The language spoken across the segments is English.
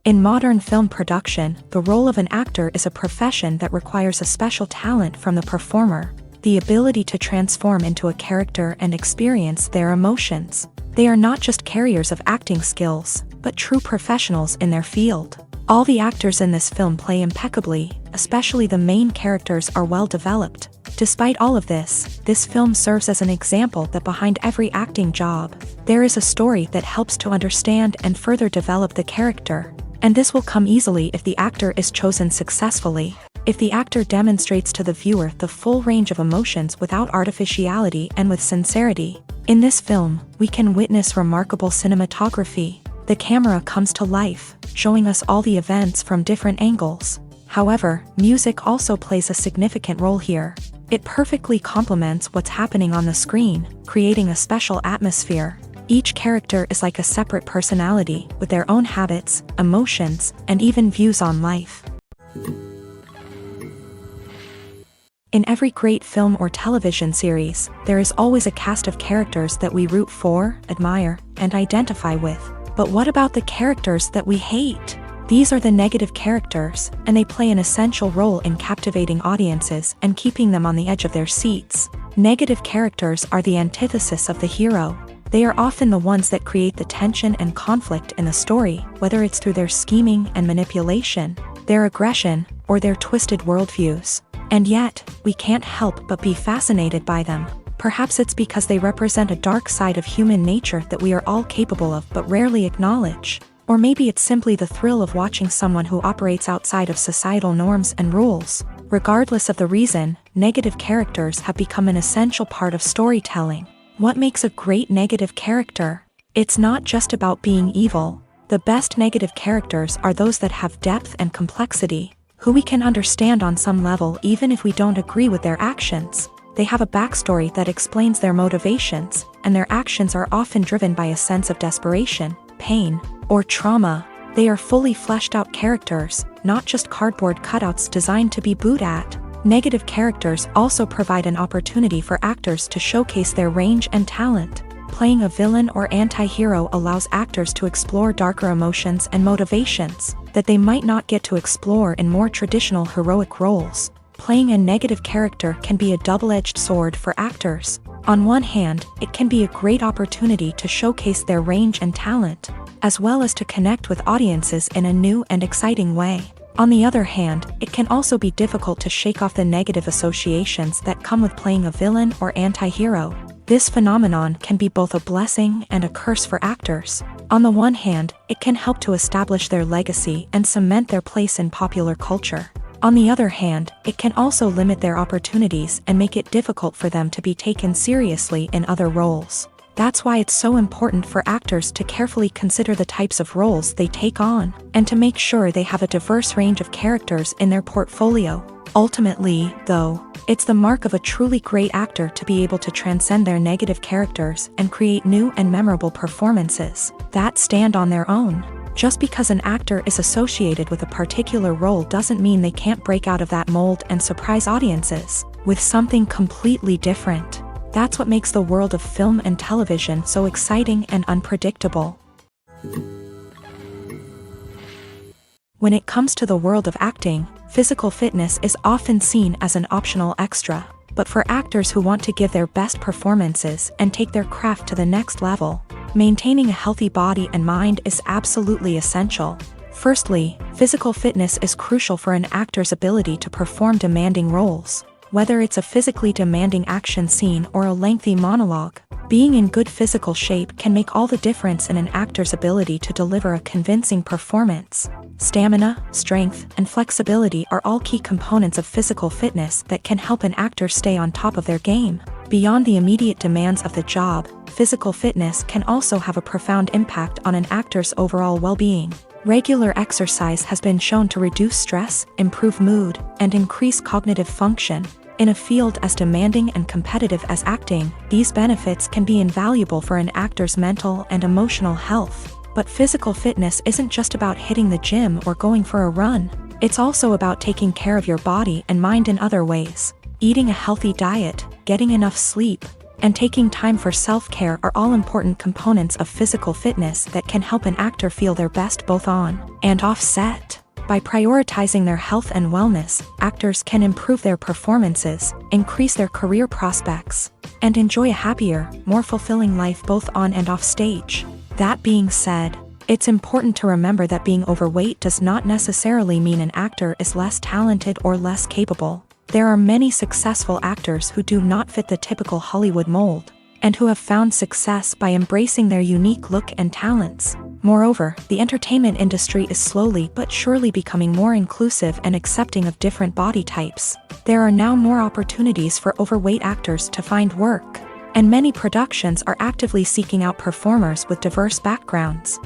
In modern film production, the role of an actor is a profession that requires a special talent from the performer, the ability to transform into a character and experience their emotions. They are not just carriers of acting skills, but true professionals in their field. All the actors in this film play impeccably, especially the main characters are well developed. Despite all of this film serves as an example that behind every acting job, there is a story that helps to understand and further develop the character. And this will come easily if the actor is chosen successfully. If the actor demonstrates to the viewer the full range of emotions without artificiality and with sincerity. In this film, we can witness remarkable cinematography. The camera comes to life, showing us all the events from different angles. However, music also plays a significant role here. It perfectly complements what's happening on the screen, creating a special atmosphere. Each character is like a separate personality, with their own habits, emotions, and even views on life. In every great film or television series, there is always a cast of characters that we root for, admire, and identify with. But what about the characters that we hate? These are the negative characters, and they play an essential role in captivating audiences and keeping them on the edge of their seats. Negative characters are the antithesis of the hero. They are often the ones that create the tension and conflict in the story, whether it's through their scheming and manipulation, their aggression, or their twisted worldviews. And yet, we can't help but be fascinated by them. Perhaps it's because they represent a dark side of human nature that we are all capable of but rarely acknowledge. Or maybe it's simply the thrill of watching someone who operates outside of societal norms and rules. Regardless of the reason, negative characters have become an essential part of storytelling. What makes a great negative character? It's not just about being evil. The best negative characters are those that have depth and complexity, who we can understand on some level even if we don't agree with their actions. They have a backstory that explains their motivations, and their actions are often driven by a sense of desperation, pain, or trauma. They are fully fleshed out characters, not just cardboard cutouts designed to be booed at. Negative characters also provide an opportunity for actors to showcase their range and talent. Playing a villain or anti-hero allows actors to explore darker emotions and motivations that they might not get to explore in more traditional heroic roles. Playing a negative character can be a double-edged sword for actors. On one hand, it can be a great opportunity to showcase their range and talent, as well as to connect with audiences in a new and exciting way. On the other hand, it can also be difficult to shake off the negative associations that come with playing a villain or anti-hero. This phenomenon can be both a blessing and a curse for actors. On the one hand, it can help to establish their legacy and cement their place in popular culture. On the other hand, it can also limit their opportunities and make it difficult for them to be taken seriously in other roles. That's why it's so important for actors to carefully consider the types of roles they take on, and to make sure they have a diverse range of characters in their portfolio. Ultimately, though, it's the mark of a truly great actor to be able to transcend their negative characters and create new and memorable performances that stand on their own. Just because an actor is associated with a particular role doesn't mean they can't break out of that mold and surprise audiences with something completely different. That's what makes the world of film and television so exciting and unpredictable. When it comes to the world of acting, physical fitness is often seen as an optional extra. But for actors who want to give their best performances and take their craft to the next level, maintaining a healthy body and mind is absolutely essential. Firstly, physical fitness is crucial for an actor's ability to perform demanding roles. Whether it's a physically demanding action scene or a lengthy monologue, being in good physical shape can make all the difference in an actor's ability to deliver a convincing performance. Stamina, strength, and flexibility are all key components of physical fitness that can help an actor stay on top of their game. Beyond the immediate demands of the job, physical fitness can also have a profound impact on an actor's overall well-being. Regular exercise has been shown to reduce stress, improve mood, and increase cognitive function. In a field as demanding and competitive as acting, these benefits can be invaluable for an actor's mental and emotional health. But physical fitness isn't just about hitting the gym or going for a run. It's also about taking care of your body and mind in other ways. Eating a healthy diet, getting enough sleep, and taking time for self-care are all important components of physical fitness that can help an actor feel their best both on and off set. By prioritizing their health and wellness, actors can improve their performances, increase their career prospects, and enjoy a happier, more fulfilling life both on and off stage. That being said, it's important to remember that being overweight does not necessarily mean an actor is less talented or less capable. There are many successful actors who do not fit the typical Hollywood mold, and who have found success by embracing their unique look and talents. Moreover, the entertainment industry is slowly but surely becoming more inclusive and accepting of different body types. There are now more opportunities for overweight actors to find work, and many productions are actively seeking out performers with diverse backgrounds.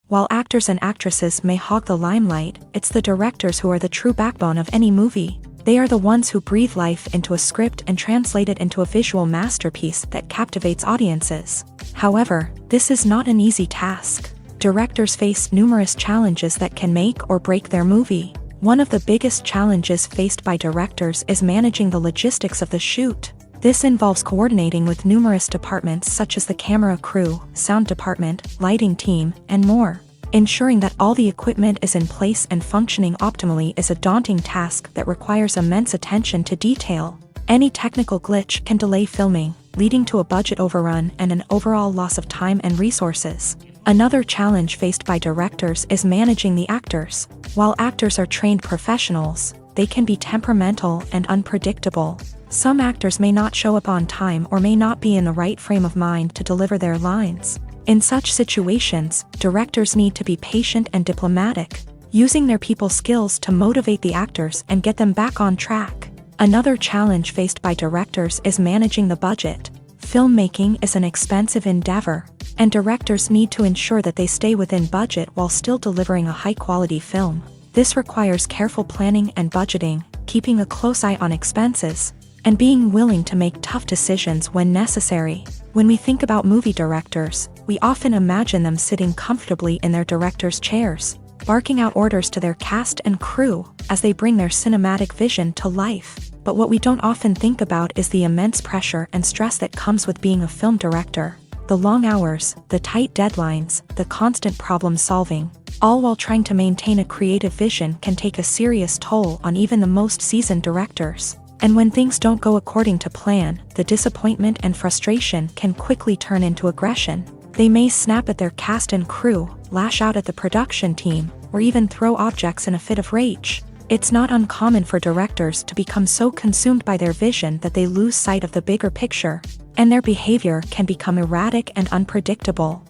While actors and actresses may hog the limelight, it's the directors who are the true backbone of any movie. They are the ones who breathe life into a script and translate it into a visual masterpiece that captivates audiences. However, this is not an easy task. Directors face numerous challenges that can make or break their movie. One of the biggest challenges faced by directors is managing the logistics of the shoot. This involves coordinating with numerous departments such as the camera crew, sound department, lighting team, and more. Ensuring that all the equipment is in place and functioning optimally is a daunting task that requires immense attention to detail. Any technical glitch can delay filming, leading to a budget overrun and an overall loss of time and resources. Another challenge faced by directors is managing the actors. While actors are trained professionals, they can be temperamental and unpredictable. Some actors may not show up on time or may not be in the right frame of mind to deliver their lines. In such situations, directors need to be patient and diplomatic, using their people skills to motivate the actors and get them back on track. Another challenge faced by directors is managing the budget. Filmmaking is an expensive endeavor, and directors need to ensure that they stay within budget while still delivering a high-quality film. This requires careful planning and budgeting, keeping a close eye on expenses, and being willing to make tough decisions when necessary. When we think about movie directors, we often imagine them sitting comfortably in their director's chairs, barking out orders to their cast and crew as they bring their cinematic vision to life. But what we don't often think about is the immense pressure and stress that comes with being a film director. The long hours, the tight deadlines, the constant problem solving, all while trying to maintain a creative vision can take a serious toll on even the most seasoned directors. And when things don't go according to plan, the disappointment and frustration can quickly turn into aggression. They may snap at their cast and crew, lash out at the production team, or even throw objects in a fit of rage. It's not uncommon for directors to become so consumed by their vision that they lose sight of the bigger picture, and their behavior can become erratic and unpredictable.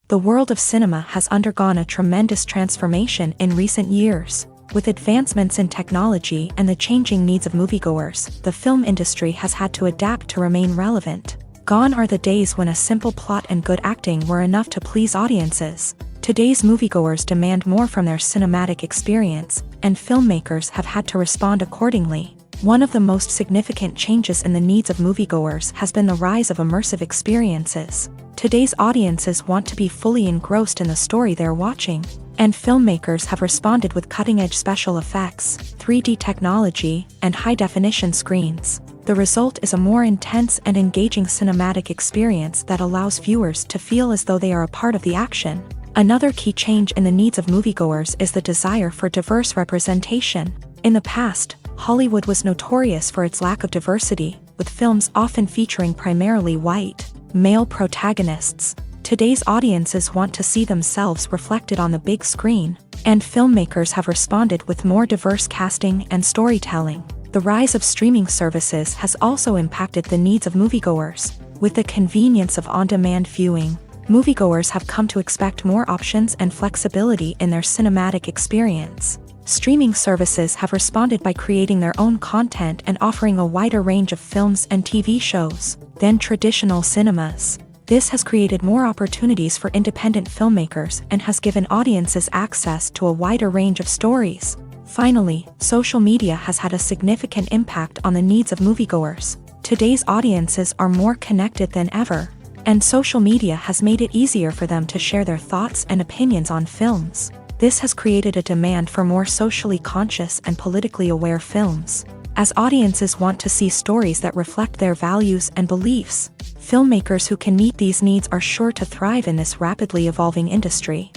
The world of cinema has undergone a tremendous transformation in recent years. With advancements in technology and the changing needs of moviegoers, the film industry has had to adapt to remain relevant. Gone are the days when a simple plot and good acting were enough to please audiences. Today's moviegoers demand more from their cinematic experience, and filmmakers have had to respond accordingly. One of the most significant changes in the needs of moviegoers has been the rise of immersive experiences. Today's audiences want to be fully engrossed in the story they're watching, and filmmakers have responded with cutting-edge special effects, 3D technology, and high-definition screens. The result is a more intense and engaging cinematic experience that allows viewers to feel as though they are a part of the action. Another key change in the needs of moviegoers is the desire for diverse representation. In the past, Hollywood was notorious for its lack of diversity, with films often featuring primarily white, male protagonists. Today's audiences want to see themselves reflected on the big screen, and filmmakers have responded with more diverse casting and storytelling. The rise of streaming services has also impacted the needs of moviegoers. With the convenience of on-demand viewing, moviegoers have come to expect more options and flexibility in their cinematic experience. Streaming services have responded by creating their own content and offering a wider range of films and TV shows than traditional cinemas. This has created more opportunities for independent filmmakers and has given audiences access to a wider range of stories. Finally, social media has had a significant impact on the needs of moviegoers. Today's audiences are more connected than ever, and social media has made it easier for them to share their thoughts and opinions on films. This has created a demand for more socially conscious and politically aware films. As audiences want to see stories that reflect their values and beliefs, filmmakers who can meet these needs are sure to thrive in this rapidly evolving industry.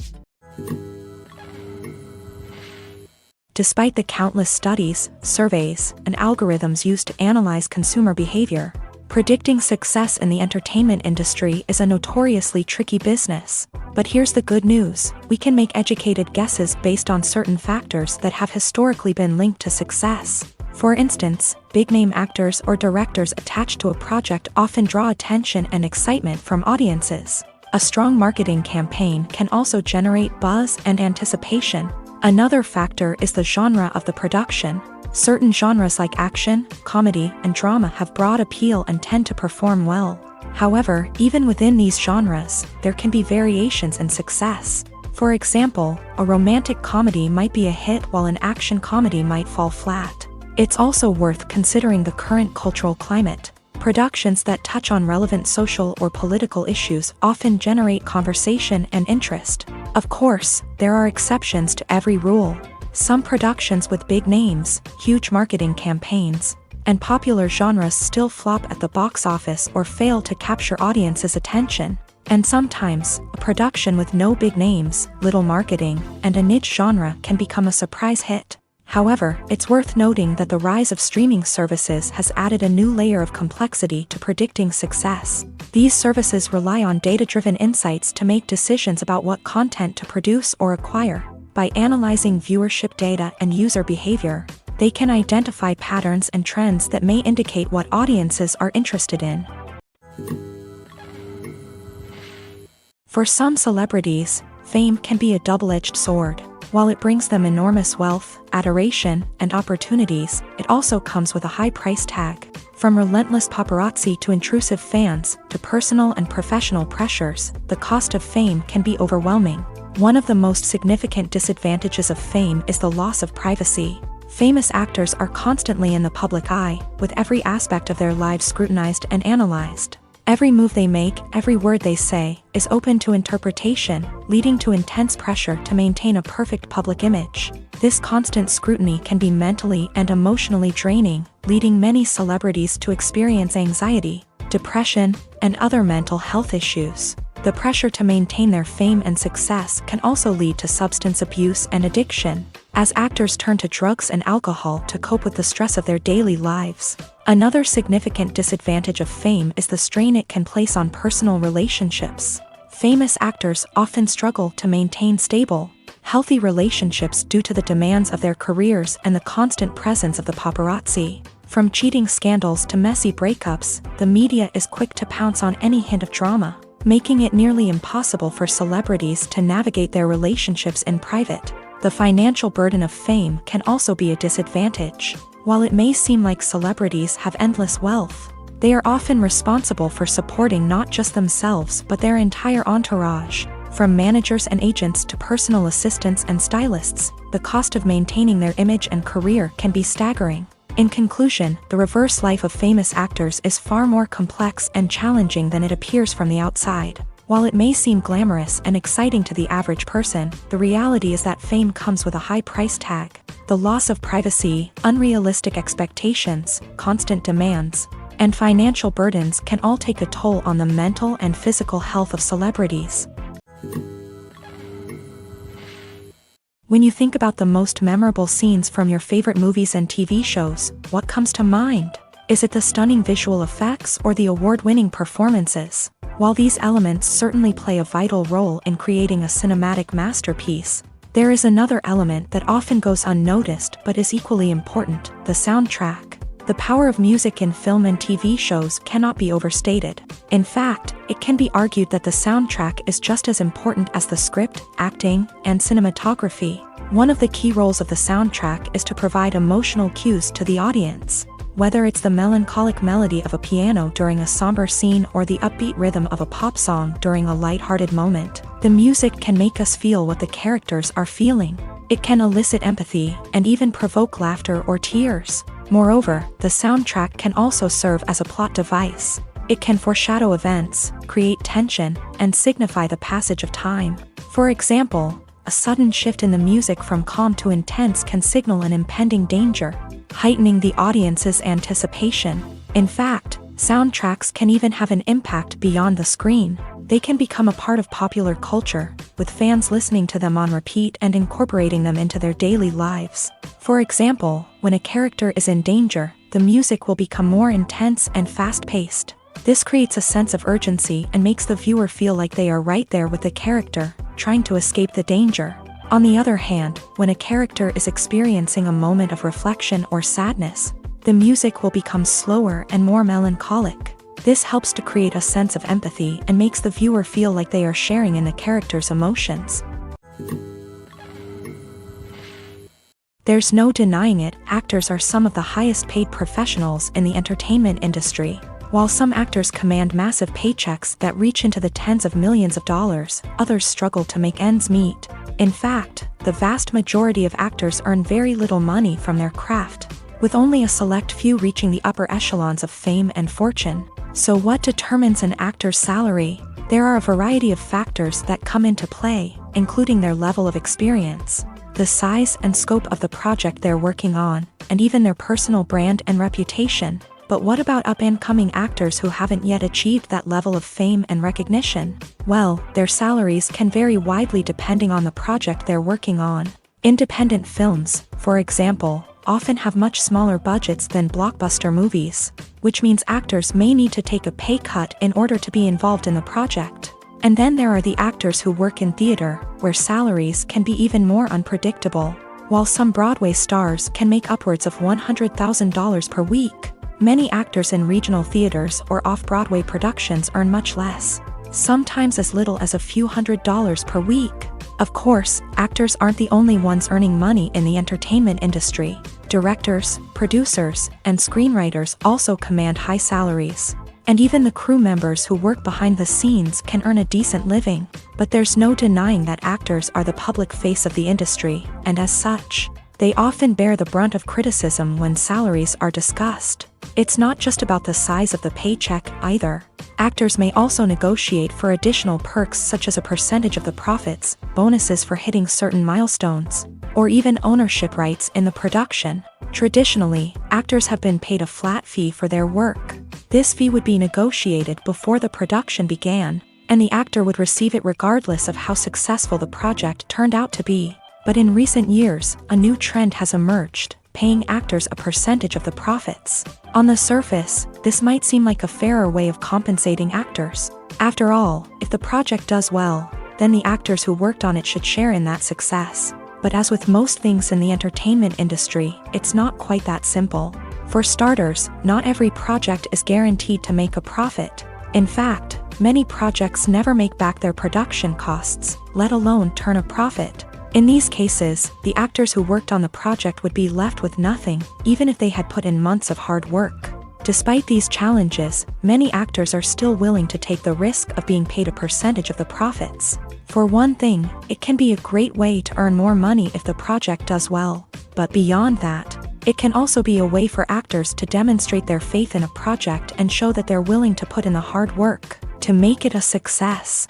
Despite the countless studies, surveys, and algorithms used to analyze consumer behavior, predicting success in the entertainment industry is a notoriously tricky business. But here's the good news: we can make educated guesses based on certain factors that have historically been linked to success. For instance, big-name actors or directors attached to a project often draw attention and excitement from audiences. A strong marketing campaign can also generate buzz and anticipation. Another factor is the genre of the production. Certain genres like action, comedy, and drama have broad appeal and tend to perform well. However, even within these genres, there can be variations in success. For example, a romantic comedy might be a hit while an action comedy might fall flat. It's also worth considering the current cultural climate. Productions that touch on relevant social or political issues often generate conversation and interest. Of course, there are exceptions to every rule. Some productions with big names, huge marketing campaigns, and popular genres still flop at the box office or fail to capture audiences' attention. And sometimes, a production with no big names, little marketing, and a niche genre can become a surprise hit. However, it's worth noting that the rise of streaming services has added a new layer of complexity to predicting success. These services rely on data-driven insights to make decisions about what content to produce or acquire. By analyzing viewership data and user behavior, they can identify patterns and trends that may indicate what audiences are interested in. For some celebrities, fame can be a double-edged sword. While it brings them enormous wealth, adoration, and opportunities, it also comes with a high price tag. From relentless paparazzi to intrusive fans, to personal and professional pressures, the cost of fame can be overwhelming. One of the most significant disadvantages of fame is the loss of privacy. Famous actors are constantly in the public eye, with every aspect of their lives scrutinized and analyzed. Every move they make, every word they say, is open to interpretation, leading to intense pressure to maintain a perfect public image. This constant scrutiny can be mentally and emotionally draining, leading many celebrities to experience anxiety, depression, and other mental health issues. The pressure to maintain their fame and success can also lead to substance abuse and addiction, as actors turn to drugs and alcohol to cope with the stress of their daily lives. Another significant disadvantage of fame is the strain it can place on personal relationships. Famous actors often struggle to maintain stable, healthy relationships due to the demands of their careers and the constant presence of the paparazzi. From cheating scandals to messy breakups, the media is quick to pounce on any hint of drama, making it nearly impossible for celebrities to navigate their relationships in private. The financial burden of fame can also be a disadvantage. While it may seem like celebrities have endless wealth, they are often responsible for supporting not just themselves but their entire entourage. From managers and agents to personal assistants and stylists, the cost of maintaining their image and career can be staggering. In conclusion, the reverse life of famous actors is far more complex and challenging than it appears from the outside. While it may seem glamorous and exciting to the average person, the reality is that fame comes with a high price tag. The loss of privacy, unrealistic expectations, constant demands, and financial burdens can all take a toll on the mental and physical health of celebrities. When you think about the most memorable scenes from your favorite movies and TV shows, what comes to mind? Is it the stunning visual effects or the award-winning performances? While these elements certainly play a vital role in creating a cinematic masterpiece, there is another element that often goes unnoticed but is equally important: the soundtrack. The power of music in film and TV shows cannot be overstated. In fact, it can be argued that the soundtrack is just as important as the script, acting, and cinematography. One of the key roles of the soundtrack is to provide emotional cues to the audience. Whether it's the melancholic melody of a piano during a somber scene or the upbeat rhythm of a pop song during a lighthearted moment, the music can make us feel what the characters are feeling. It can elicit empathy and even provoke laughter or tears. Moreover, the soundtrack can also serve as a plot device. It can foreshadow events, create tension, and signify the passage of time. For example, A sudden shift in the music from calm to intense can signal an impending danger, heightening the audience's anticipation. In fact, soundtracks can even have an impact beyond the screen. They can become a part of popular culture, with fans listening to them on repeat and incorporating them into their daily lives. For example, when a character is in danger, the music will become more intense and fast-paced. This creates a sense of urgency and makes the viewer feel like they are right there with the character, trying to escape the danger. On the other hand, when a character is experiencing a moment of reflection or sadness, the music will become slower and more melancholic. This helps to create a sense of empathy and makes the viewer feel like they are sharing in the character's emotions. There's no denying it, actors are some of the highest paid professionals in the entertainment industry. While some actors command massive paychecks that reach into the tens of millions of dollars, others struggle to make ends meet. In fact, the vast majority of actors earn very little money from their craft, with only a select few reaching the upper echelons of fame and fortune. So what determines an actor's salary? There are a variety of factors that come into play, including their level of experience, the size and scope of the project they're working on, and even their personal brand and reputation. But what about up-and-coming actors who haven't yet achieved that level of fame and recognition? Well, their salaries can vary widely depending on the project they're working on. Independent films, for example, often have much smaller budgets than blockbuster movies, which means actors may need to take a pay cut in order to be involved in the project. And then there are the actors who work in theater, where salaries can be even more unpredictable. While some Broadway stars can make upwards of $100,000 per week, many actors in regional theaters or off-Broadway productions earn much less, sometimes as little as a few $100s per week. Of course, actors aren't the only ones earning money in the entertainment industry. Directors, producers, and screenwriters also command high salaries. And even the crew members who work behind the scenes can earn a decent living. But there's no denying that actors are the public face of the industry, and as such, they often bear the brunt of criticism when salaries are discussed. It's not just about the size of the paycheck either. Actors may also negotiate for additional perks such as a percentage of the profits, bonuses for hitting certain milestones, or even ownership rights in the production. Traditionally, actors have been paid a flat fee for their work. This fee would be negotiated before the production began, and the actor would receive it regardless of how successful the project turned out to be. But in recent years, a new trend has emerged, paying actors a percentage of the profits. On the surface, this might seem like a fairer way of compensating actors. After all, if the project does well, then the actors who worked on it should share in that success. But as with most things in the entertainment industry, it's not quite that simple. For starters, not every project is guaranteed to make a profit. In fact, many projects never make back their production costs, let alone turn a profit. In these cases, the actors who worked on the project would be left with nothing, even if they had put in months of hard work. Despite these challenges, many actors are still willing to take the risk of being paid a percentage of the profits. For one thing, it can be a great way to earn more money if the project does well. But beyond that, it can also be a way for actors to demonstrate their faith in a project and show that they're willing to put in the hard work to make it a success.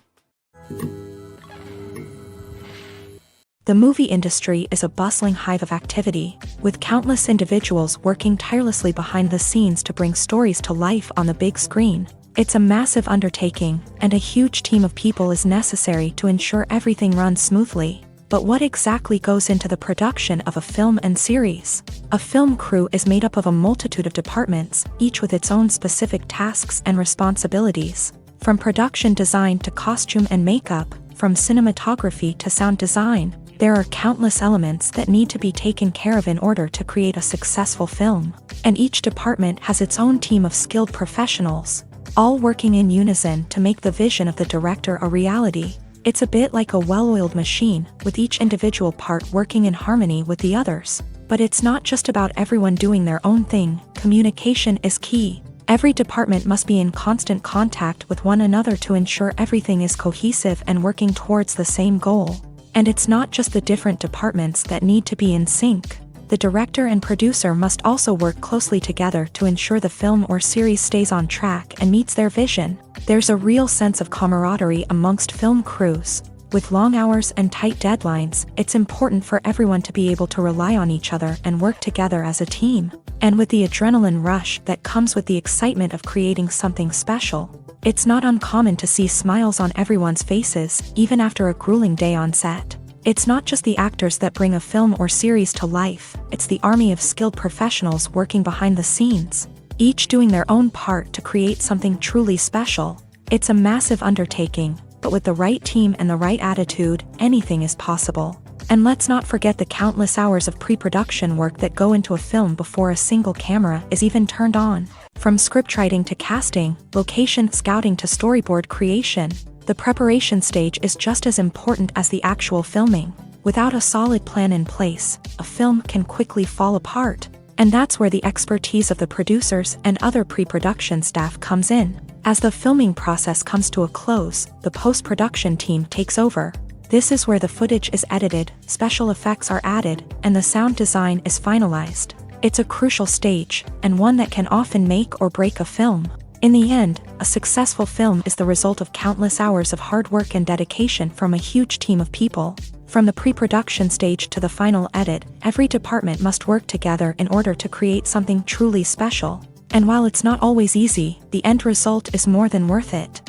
The movie industry is a bustling hive of activity, with countless individuals working tirelessly behind the scenes to bring stories to life on the big screen. It's a massive undertaking, and a huge team of people is necessary to ensure everything runs smoothly. But what exactly goes into the production of a film and series? A film crew is made up of a multitude of departments, each with its own specific tasks and responsibilities. From production design to costume and makeup, from cinematography to sound design, there are countless elements that need to be taken care of in order to create a successful film. And each department has its own team of skilled professionals, all working in unison to make the vision of the director a reality. It's a bit like a well-oiled machine, with each individual part working in harmony with the others. But it's not just about everyone doing their own thing. Communication is key. Every department must be in constant contact with one another to ensure everything is cohesive and working towards the same goal. And it's not just the different departments that need to be in sync. The director and producer must also work closely together to ensure the film or series stays on track and meets their vision. There's a real sense of camaraderie amongst film crews. With long hours and tight deadlines, it's important for everyone to be able to rely on each other and work together as a team. And with the adrenaline rush that comes with the excitement of creating something special, it's not uncommon to see smiles on everyone's faces, even after a grueling day on set. It's not just the actors that bring a film or series to life, it's the army of skilled professionals working behind the scenes, each doing their own part to create something truly special. It's a massive undertaking, but with the right team and the right attitude, anything is possible. And let's not forget the countless hours of pre-production work that go into a film before a single camera is even turned on. From scriptwriting to casting, location scouting to storyboard creation, the preparation stage is just as important as the actual filming. Without a solid plan in place, a film can quickly fall apart. And that's where the expertise of the producers and other pre-production staff comes in. As the filming process comes to a close, the post-production team takes over. This is where the footage is edited, special effects are added, and the sound design is finalized. It's a crucial stage, and one that can often make or break a film. In the end, a successful film is the result of countless hours of hard work and dedication from a huge team of people. From the pre-production stage to the final edit, every department must work together in order to create something truly special. And while it's not always easy, the end result is more than worth it.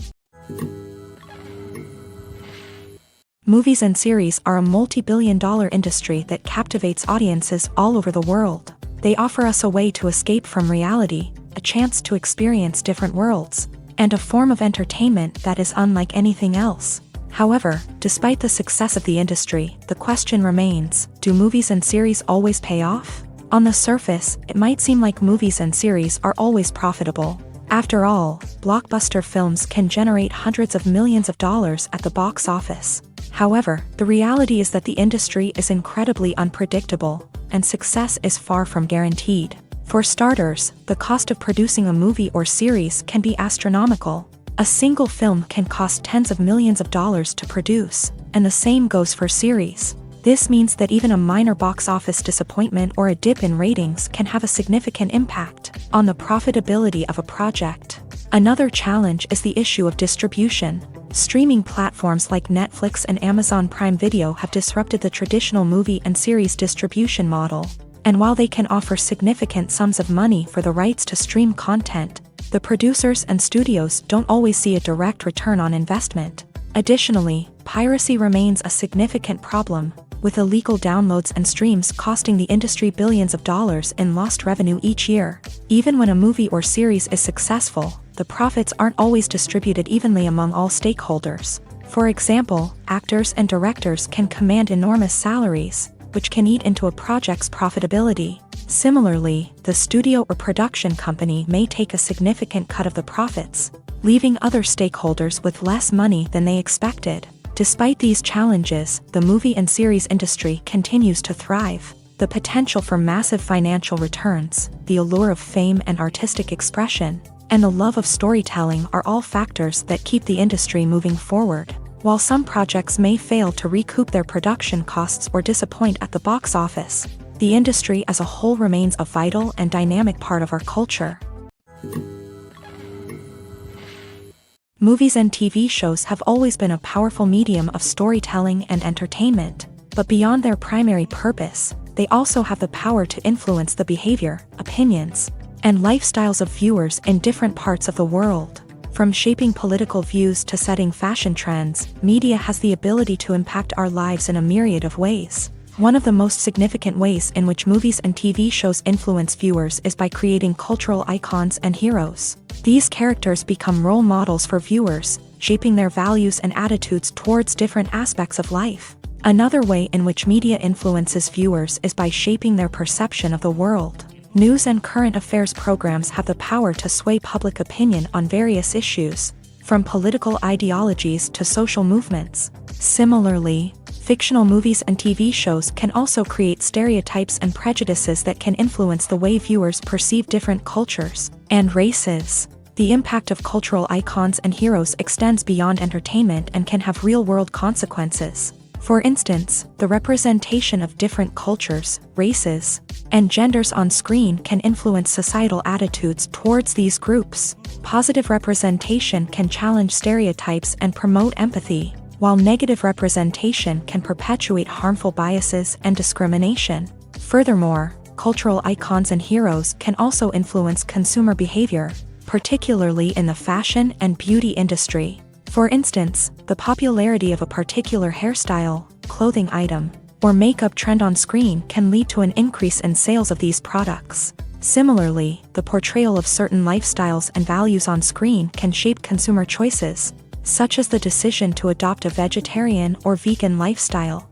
Movies and series are a multi-billion-dollar industry that captivates audiences all over the world. They offer us a way to escape from reality, a chance to experience different worlds, and a form of entertainment that is unlike anything else. However, despite the success of the industry, the question remains, do movies and series always pay off? On the surface, it might seem like movies and series are always profitable. After all, blockbuster films can generate hundreds of millions of dollars at the box office. However, the reality is that the industry is incredibly unpredictable, and success is far from guaranteed. For starters, the cost of producing a movie or series can be astronomical. A single film can cost tens of millions of dollars to produce, and the same goes for series. This means that even a minor box office disappointment or a dip in ratings can have a significant impact on the profitability of a project. Another challenge is the issue of distribution. Streaming platforms like Netflix and Amazon Prime Video have disrupted the traditional movie and series distribution model. And while they can offer significant sums of money for the rights to stream content, the producers and studios don't always see a direct return on investment. Additionally, piracy remains a significant problem, with illegal downloads and streams costing the industry billions of dollars in lost revenue each year. Even when a movie or series is successful, the profits aren't always distributed evenly among all stakeholders. For example, actors and directors can command enormous salaries, which can eat into a project's profitability. Similarly, the studio or production company may take a significant cut of the profits, leaving other stakeholders with less money than they expected. Despite these challenges, the movie and series industry continues to thrive. The potential for massive financial returns, the allure of fame and artistic expression, and the love of storytelling are all factors that keep the industry moving forward. While some projects may fail to recoup their production costs or disappoint at the box office, the industry as a whole remains a vital and dynamic part of our culture. Movies and TV shows have always been a powerful medium of storytelling and entertainment, but beyond their primary purpose, they also have the power to influence the behavior, opinions, and lifestyles of viewers in different parts of the world. From shaping political views to setting fashion trends, media has the ability to impact our lives in a myriad of ways. One of the most significant ways in which movies and TV shows influence viewers is by creating cultural icons and heroes. These characters become role models for viewers, shaping their values and attitudes towards different aspects of life. Another way in which media influences viewers is by shaping their perception of the world. News and current affairs programs have the power to sway public opinion on various issues, from political ideologies to social movements. Similarly, fictional movies and TV shows can also create stereotypes and prejudices that can influence the way viewers perceive different cultures and races. The impact of cultural icons and heroes extends beyond entertainment and can have real-world consequences. For instance, the representation of different cultures, races, and genders on screen can influence societal attitudes towards these groups. Positive representation can challenge stereotypes and promote empathy, while negative representation can perpetuate harmful biases and discrimination. Furthermore, cultural icons and heroes can also influence consumer behavior, particularly in the fashion and beauty industry. For instance, the popularity of a particular hairstyle, clothing item, or makeup trend on screen can lead to an increase in sales of these products. Similarly, the portrayal of certain lifestyles and values on screen can shape consumer choices, such as the decision to adopt a vegetarian or vegan lifestyle.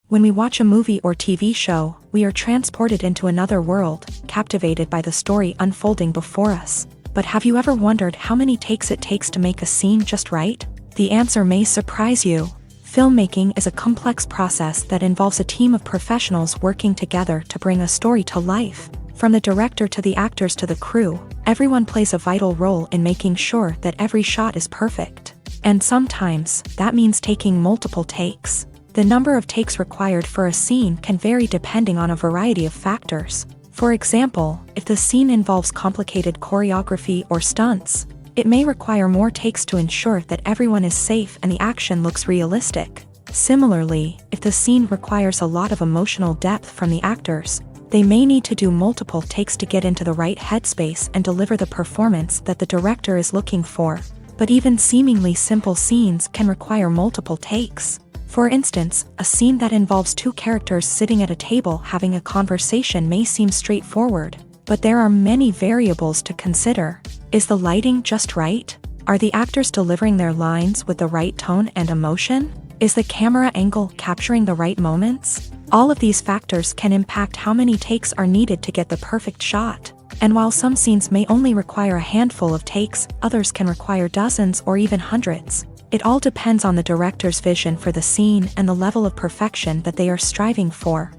When we watch a movie or TV show, we are transported into another world, captivated by the story unfolding before us. But have you ever wondered how many takes it takes to make a scene just right? The answer may surprise you. Filmmaking is a complex process that involves a team of professionals working together to bring a story to life. From the director to the actors to the crew, everyone plays a vital role in making sure that every shot is perfect. And sometimes, that means taking multiple takes. The number of takes required for a scene can vary depending on a variety of factors. For example, if the scene involves complicated choreography or stunts, it may require more takes to ensure that everyone is safe and the action looks realistic. Similarly, if the scene requires a lot of emotional depth from the actors, they may need to do multiple takes to get into the right headspace and deliver the performance that the director is looking for. But even seemingly simple scenes can require multiple takes. For instance, a scene that involves two characters sitting at a table having a conversation may seem straightforward, but there are many variables to consider. Is the lighting just right? Are the actors delivering their lines with the right tone and emotion? Is the camera angle capturing the right moments? All of these factors can impact how many takes are needed to get the perfect shot. And while some scenes may only require a handful of takes, others can require dozens or even hundreds. It all depends on the director's vision for the scene and the level of perfection that they are striving for.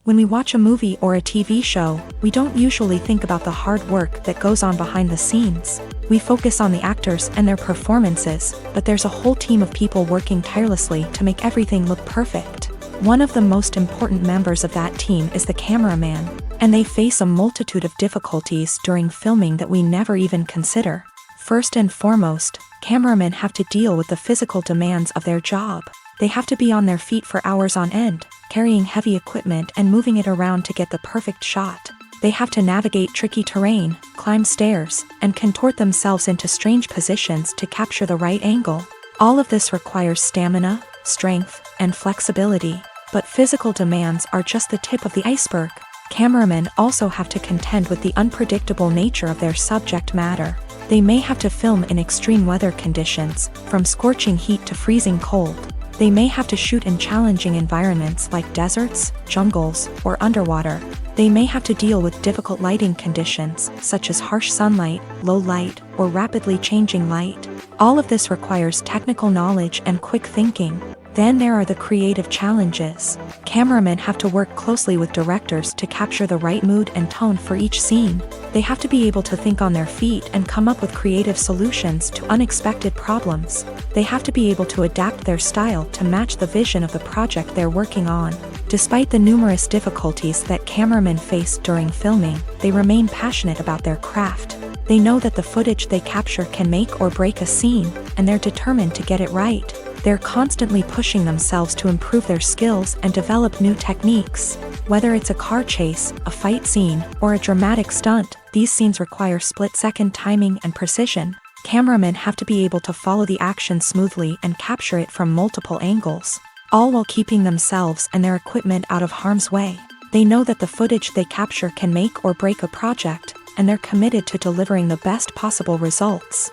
When we watch a movie or a TV show, we don't usually think about the hard work that goes on behind the scenes. We focus on the actors and their performances, but there's a whole team of people working tirelessly to make everything look perfect. One of the most important members of that team is the cameraman, and they face a multitude of difficulties during filming that we never even consider. First and foremost, cameramen have to deal with the physical demands of their job. They have to be on their feet for hours on end, carrying heavy equipment and moving it around to get the perfect shot. They have to navigate tricky terrain, climb stairs, and contort themselves into strange positions to capture the right angle. All of this requires stamina, strength, and flexibility. But physical demands are just the tip of the iceberg. Cameramen also have to contend with the unpredictable nature of their subject matter. They may have to film in extreme weather conditions, from scorching heat to freezing cold. They may have to shoot in challenging environments like deserts, jungles, or underwater. They may have to deal with difficult lighting conditions, such as harsh sunlight, low light, or rapidly changing light. All of this requires technical knowledge and quick thinking. Then there are the creative challenges. Cameramen have to work closely with directors to capture the right mood and tone for each scene. They have to be able to think on their feet and come up with creative solutions to unexpected problems. They have to be able to adapt their style to match the vision of the project they're working on. Despite the numerous difficulties that cameramen face during filming, they remain passionate about their craft. They know that the footage they capture can make or break a scene, and they're determined to get it right. They're constantly pushing themselves to improve their skills and develop new techniques. Whether it's a car chase, a fight scene, or a dramatic stunt, these scenes require split-second timing and precision. Cameramen have to be able to follow the action smoothly and capture it from multiple angles, all while keeping themselves and their equipment out of harm's way. They know that the footage they capture can make or break a project, and they're committed to delivering the best possible results.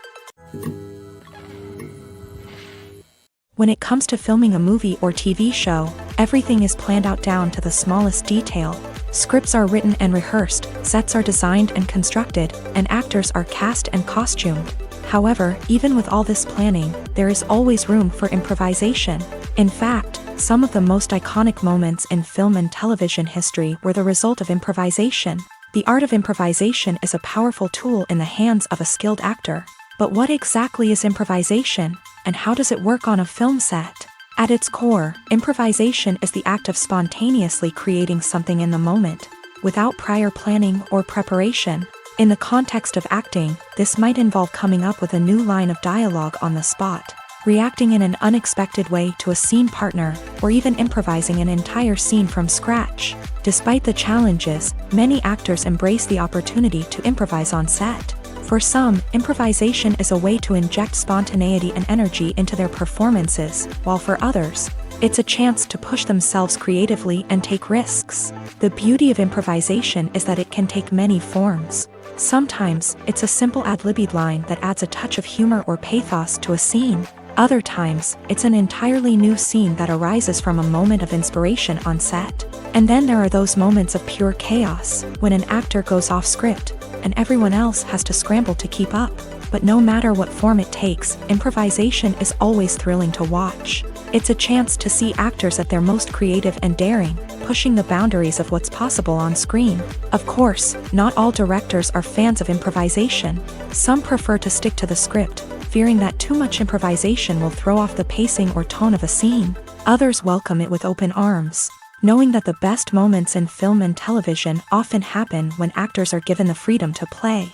When it comes to filming a movie or TV show, everything is planned out down to the smallest detail. Scripts are written and rehearsed, sets are designed and constructed, and actors are cast and costumed. However, even with all this planning, there is always room for improvisation. In fact, some of the most iconic moments in film and television history were the result of improvisation. The art of improvisation is a powerful tool in the hands of a skilled actor. But what exactly is improvisation, and how does it work on a film set? At its core, improvisation is the act of spontaneously creating something in the moment, without prior planning or preparation. In the context of acting, this might involve coming up with a new line of dialogue on the spot, reacting in an unexpected way to a scene partner, or even improvising an entire scene from scratch. Despite the challenges, many actors embrace the opportunity to improvise on set. For some, improvisation is a way to inject spontaneity and energy into their performances, while for others, it's a chance to push themselves creatively and take risks. The beauty of improvisation is that it can take many forms. Sometimes, it's a simple ad-libbed line that adds a touch of humor or pathos to a scene. Other times, it's an entirely new scene that arises from a moment of inspiration on set. And then there are those moments of pure chaos, when an actor goes off script, and everyone else has to scramble to keep up. But no matter what form it takes, improvisation is always thrilling to watch. It's a chance to see actors at their most creative and daring, pushing the boundaries of what's possible on screen. Of course, not all directors are fans of improvisation. Some prefer to stick to the script, fearing that too much improvisation will throw off the pacing or tone of a scene. Others welcome it with open arms, knowing that the best moments in film and television often happen when actors are given the freedom to play.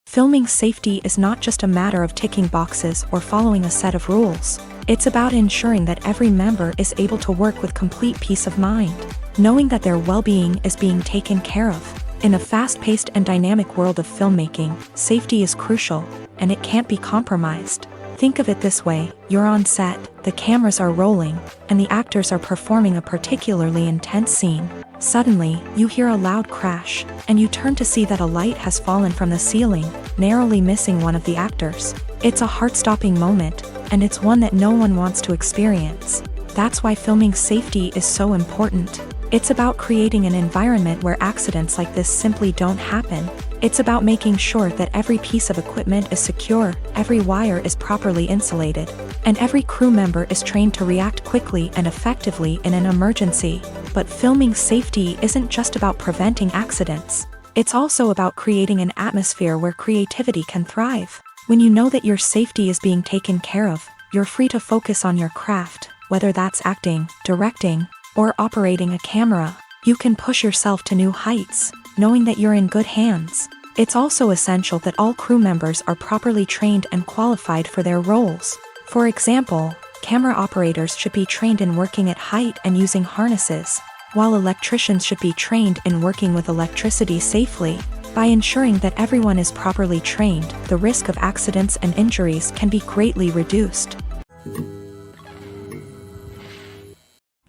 Filming safety is not just a matter of ticking boxes or following a set of rules. It's about ensuring that every member is able to work with complete peace of mind, knowing that their well-being is being taken care of. In a fast-paced and dynamic world of filmmaking, safety is crucial, and it can't be compromised. Think of it this way: you're on set, the cameras are rolling, and the actors are performing a particularly intense scene. Suddenly, you hear a loud crash, and you turn to see that a light has fallen from the ceiling, narrowly missing one of the actors. It's a heart-stopping moment, and it's one that no one wants to experience. That's why filming safety is so important. It's about creating an environment where accidents like this simply don't happen. It's about making sure that every piece of equipment is secure, every wire is properly insulated, and every crew member is trained to react quickly and effectively in an emergency. But filming safety isn't just about preventing accidents. It's also about creating an atmosphere where creativity can thrive. When you know that your safety is being taken care of, you're free to focus on your craft, whether that's acting, directing, or operating a camera. You can push yourself to new heights, knowing that you're in good hands. It's also essential that all crew members are properly trained and qualified for their roles. For example, camera operators should be trained in working at height and using harnesses, while electricians should be trained in working with electricity safely. By ensuring that everyone is properly trained, the risk of accidents and injuries can be greatly reduced.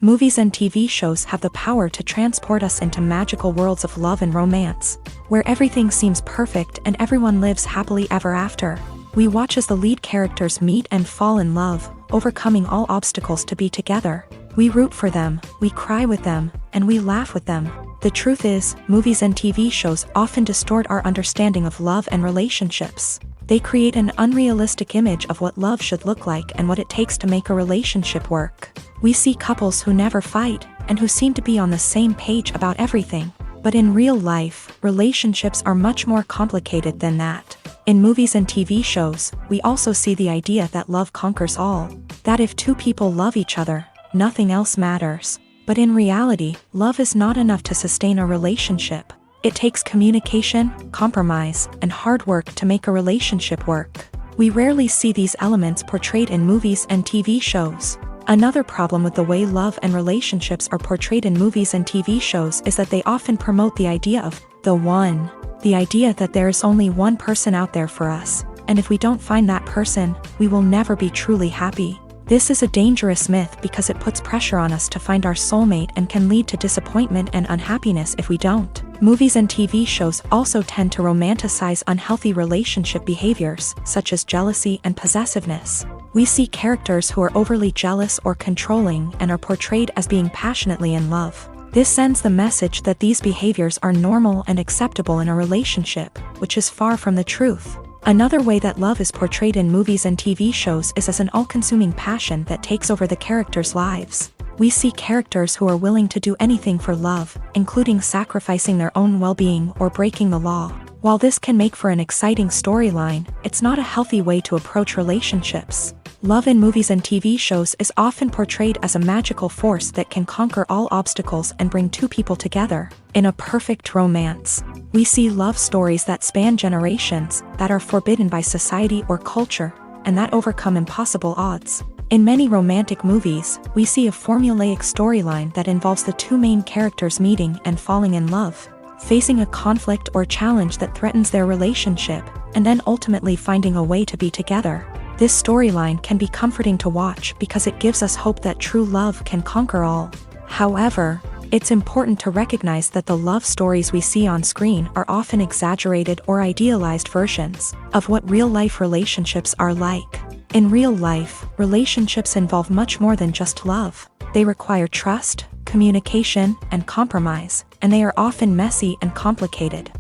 Movies and TV shows have the power to transport us into magical worlds of love and romance, where everything seems perfect and everyone lives happily ever after. We watch as the lead characters meet and fall in love, overcoming all obstacles to be together. We root for them, we cry with them, and we laugh with them. The truth is, movies and TV shows often distort our understanding of love and relationships. They create an unrealistic image of what love should look like and what it takes to make a relationship work. We see couples who never fight, and who seem to be on the same page about everything. But in real life, relationships are much more complicated than that. In movies and TV shows, we also see the idea that love conquers all. That if two people love each other, nothing else matters. But in reality, love is not enough to sustain a relationship. It takes communication, compromise, and hard work to make a relationship work. We rarely see these elements portrayed in movies and TV shows. Another problem with the way love and relationships are portrayed in movies and TV shows is that they often promote the idea of the one. The idea that there is only one person out there for us, and if we don't find that person, we will never be truly happy. This is a dangerous myth because it puts pressure on us to find our soulmate and can lead to disappointment and unhappiness if we don't. Movies and TV shows also tend to romanticize unhealthy relationship behaviors, such as jealousy and possessiveness. We see characters who are overly jealous or controlling and are portrayed as being passionately in love. This sends the message that these behaviors are normal and acceptable in a relationship, which is far from the truth. Another way that love is portrayed in movies and TV shows is as an all-consuming passion that takes over the characters' lives. We see characters who are willing to do anything for love, including sacrificing their own well-being or breaking the law. While this can make for an exciting storyline, it's not a healthy way to approach relationships. Love in movies and TV shows is often portrayed as a magical force that can conquer all obstacles and bring two people together. In a perfect romance, we see love stories that span generations, that are forbidden by society or culture, and that overcome impossible odds. In many romantic movies, we see a formulaic storyline that involves the two main characters meeting and falling in love, facing a conflict or challenge that threatens their relationship, and then ultimately finding a way to be together. This storyline can be comforting to watch because it gives us hope that true love can conquer all. However, it's important to recognize that the love stories we see on screen are often exaggerated or idealized versions of what real-life relationships are like. In real life, relationships involve much more than just love. They require trust, communication, and compromise, and they are often messy and complicated.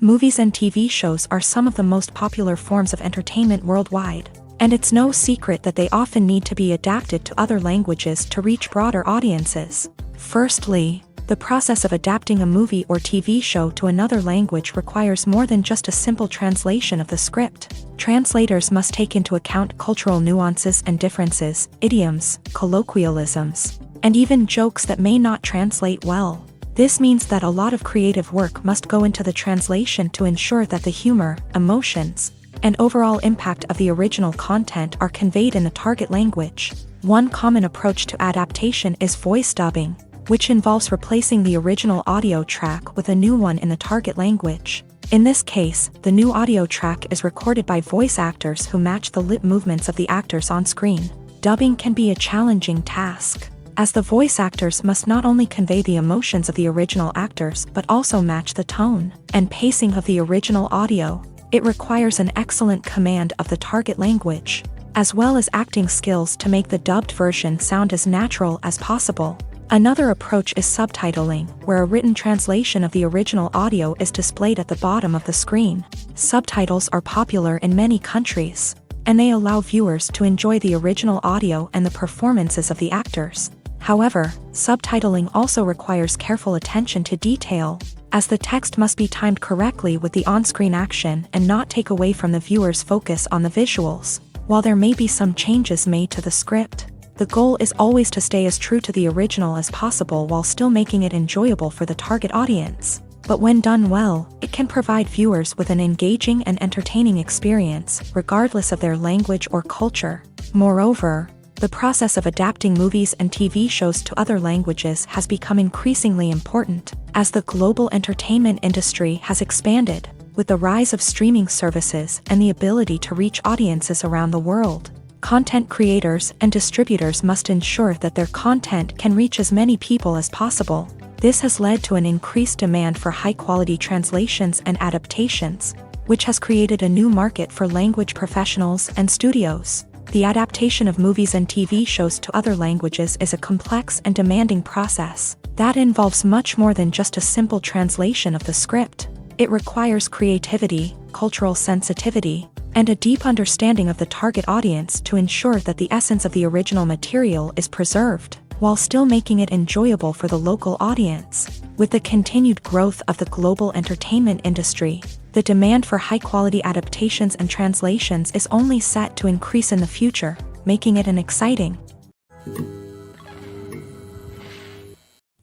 Movies and TV shows are some of the most popular forms of entertainment worldwide, and it's no secret that they often need to be adapted to other languages to reach broader audiences. Firstly, the process of adapting a movie or TV show to another language requires more than just a simple translation of the script. Translators must take into account cultural nuances and differences, idioms, colloquialisms, and even jokes that may not translate well. This means that a lot of creative work must go into the translation to ensure that the humor, emotions, and overall impact of the original content are conveyed in the target language. One common approach to adaptation is voice dubbing, which involves replacing the original audio track with a new one in the target language. In this case, the new audio track is recorded by voice actors who match the lip movements of the actors on screen. Dubbing can be a challenging task, as the voice actors must not only convey the emotions of the original actors but also match the tone and pacing of the original audio. It requires an excellent command of the target language, as well as acting skills to make the dubbed version sound as natural as possible. Another approach is subtitling, where a written translation of the original audio is displayed at the bottom of the screen. Subtitles are popular in many countries, and they allow viewers to enjoy the original audio and the performances of the actors. However, subtitling also requires careful attention to detail, as the text must be timed correctly with the on-screen action and not take away from the viewer's focus on the visuals. While there may be some changes made to the script, the goal is always to stay as true to the original as possible while still making it enjoyable for the target audience. But when done well, it can provide viewers with an engaging and entertaining experience, regardless of their language or culture. Moreover, the process of adapting movies and TV shows to other languages has become increasingly important, as the global entertainment industry has expanded, with the rise of streaming services and the ability to reach audiences around the world. Content creators and distributors must ensure that their content can reach as many people as possible. This has led to an increased demand for high-quality translations and adaptations, which has created a new market for language professionals and studios. The adaptation of movies and TV shows to other languages is a complex and demanding process that involves much more than just a simple translation of the script. It requires creativity, cultural sensitivity, and a deep understanding of the target audience to ensure that the essence of the original material is preserved, while still making it enjoyable for the local audience. With the continued growth of the global entertainment industry, the demand for high-quality adaptations and translations is only set to increase in the future, making it an exciting.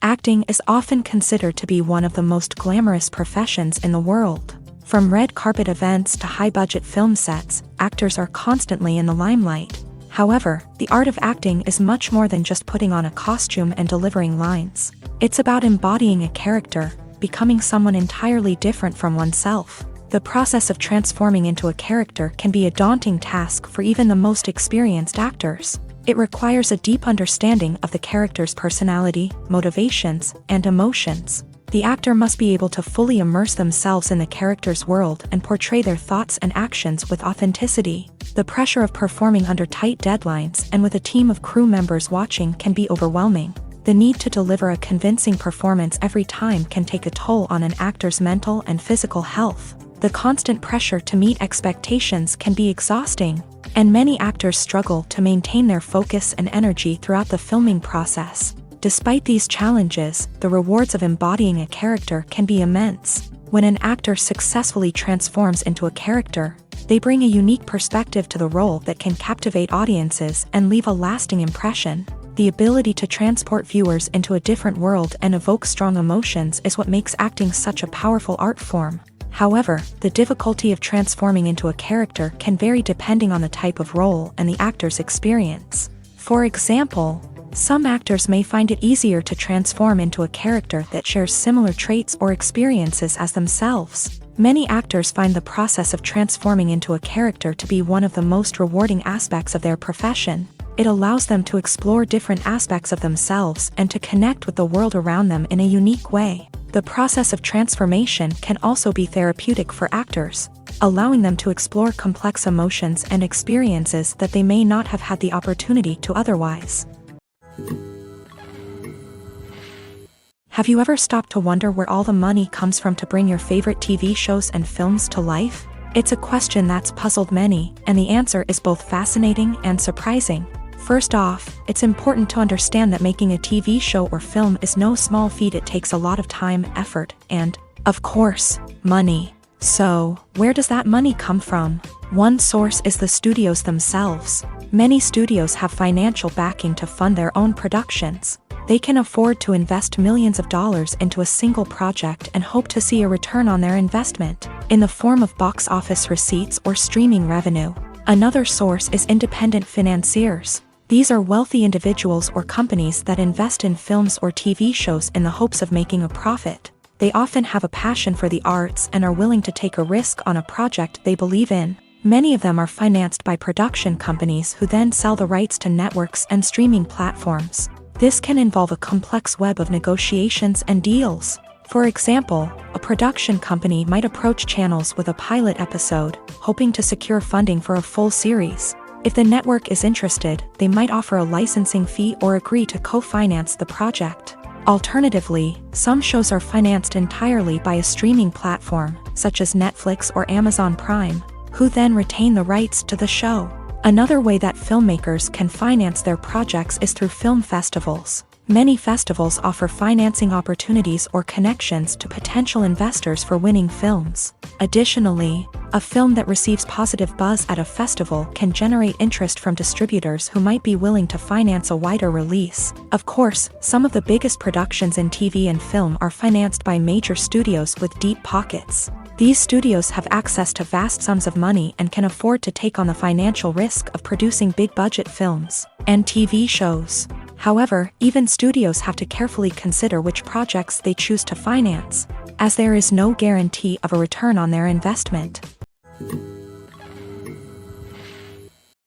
Acting is often considered to be one of the most glamorous professions in the world. From red carpet events to high-budget film sets, actors are constantly in the limelight. However, the art of acting is much more than just putting on a costume and delivering lines. It's about embodying a character, becoming someone entirely different from oneself. The process of transforming into a character can be a daunting task for even the most experienced actors. It requires a deep understanding of the character's personality, motivations, and emotions. The actor must be able to fully immerse themselves in the character's world and portray their thoughts and actions with authenticity. The pressure of performing under tight deadlines and with a team of crew members watching can be overwhelming. The need to deliver a convincing performance every time can take a toll on an actor's mental and physical health. The constant pressure to meet expectations can be exhausting, and many actors struggle to maintain their focus and energy throughout the filming process. Despite these challenges, the rewards of embodying a character can be immense. When an actor successfully transforms into a character, they bring a unique perspective to the role that can captivate audiences and leave a lasting impression. The ability to transport viewers into a different world and evoke strong emotions is what makes acting such a powerful art form. However, the difficulty of transforming into a character can vary depending on the type of role and the actor's experience. For example, some actors may find it easier to transform into a character that shares similar traits or experiences as themselves. Many actors find the process of transforming into a character to be one of the most rewarding aspects of their profession. It allows them to explore different aspects of themselves and to connect with the world around them in a unique way. The process of transformation can also be therapeutic for actors, allowing them to explore complex emotions and experiences that they may not have had the opportunity to otherwise. Have you ever stopped to wonder where all the money comes from to bring your favorite TV shows and films to life? It's a question that's puzzled many, and the answer is both fascinating and surprising. First off, it's important to understand that making a TV show or film is no small feat. It takes a lot of time, effort, and, of course, money. So, where does that money come from? One source is the studios themselves. Many studios have financial backing to fund their own productions. They can afford to invest millions of dollars into a single project and hope to see a return on their investment, in the form of box office receipts or streaming revenue. Another source is independent financiers. These are wealthy individuals or companies that invest in films or TV shows in the hopes of making a profit. They often have a passion for the arts and are willing to take a risk on a project they believe in. Many of them are financed by production companies who then sell the rights to networks and streaming platforms. This can involve a complex web of negotiations and deals. For example, a production company might approach channels with a pilot episode, hoping to secure funding for a full series. If the network is interested, they might offer a licensing fee or agree to co-finance the project. Alternatively, some shows are financed entirely by a streaming platform, such as Netflix or Amazon Prime, who then retain the rights to the show. Another way that filmmakers can finance their projects is through film festivals. Many festivals offer financing opportunities or connections to potential investors for winning films. Additionally, a film that receives positive buzz at a festival can generate interest from distributors who might be willing to finance a wider release. Of course, some of the biggest productions in TV and film are financed by major studios with deep pockets. These studios have access to vast sums of money and can afford to take on the financial risk of producing big-budget films and TV shows. However, even studios have to carefully consider which projects they choose to finance, as there is no guarantee of a return on their investment.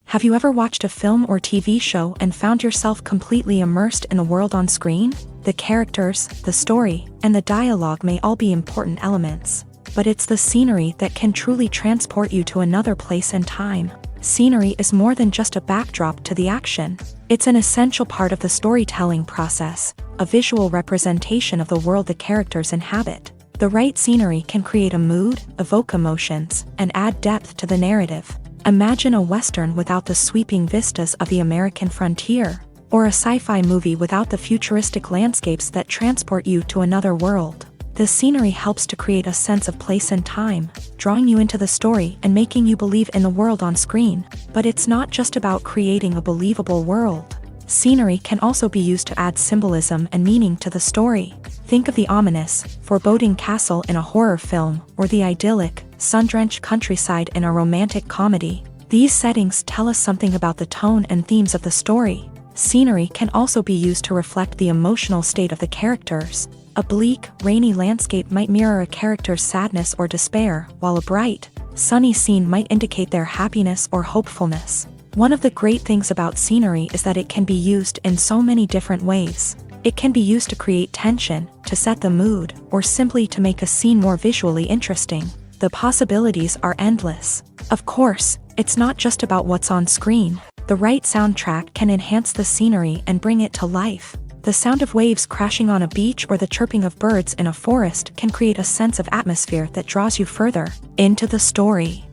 Have you ever watched a film or TV show and found yourself completely immersed in the world on screen? The characters, the story, and the dialogue may all be important elements, but it's the scenery that can truly transport you to another place and time. Scenery is more than just a backdrop to the action. It's an essential part of the storytelling process, a visual representation of the world the characters inhabit. The right scenery can create a mood, evoke emotions, and add depth to the narrative. Imagine a Western without the sweeping vistas of the American frontier, or a sci-fi movie without the futuristic landscapes that transport you to another world. The scenery helps to create a sense of place and time, drawing you into the story and making you believe in the world on screen. But it's not just about creating a believable world. Scenery can also be used to add symbolism and meaning to the story. Think of the ominous, foreboding castle in a horror film, or the idyllic, sun-drenched countryside in a romantic comedy. These settings tell us something about the tone and themes of the story. Scenery can also be used to reflect the emotional state of the characters. A bleak, rainy landscape might mirror a character's sadness or despair, while a bright, sunny scene might indicate their happiness or hopefulness. One of the great things about scenery is that it can be used in so many different ways. It can be used to create tension, to set the mood, or simply to make a scene more visually interesting. The possibilities are endless. Of course, it's not just about what's on screen. The right soundtrack can enhance the scenery and bring it to life. The sound of waves crashing on a beach or the chirping of birds in a forest can create a sense of atmosphere that draws you further into the story.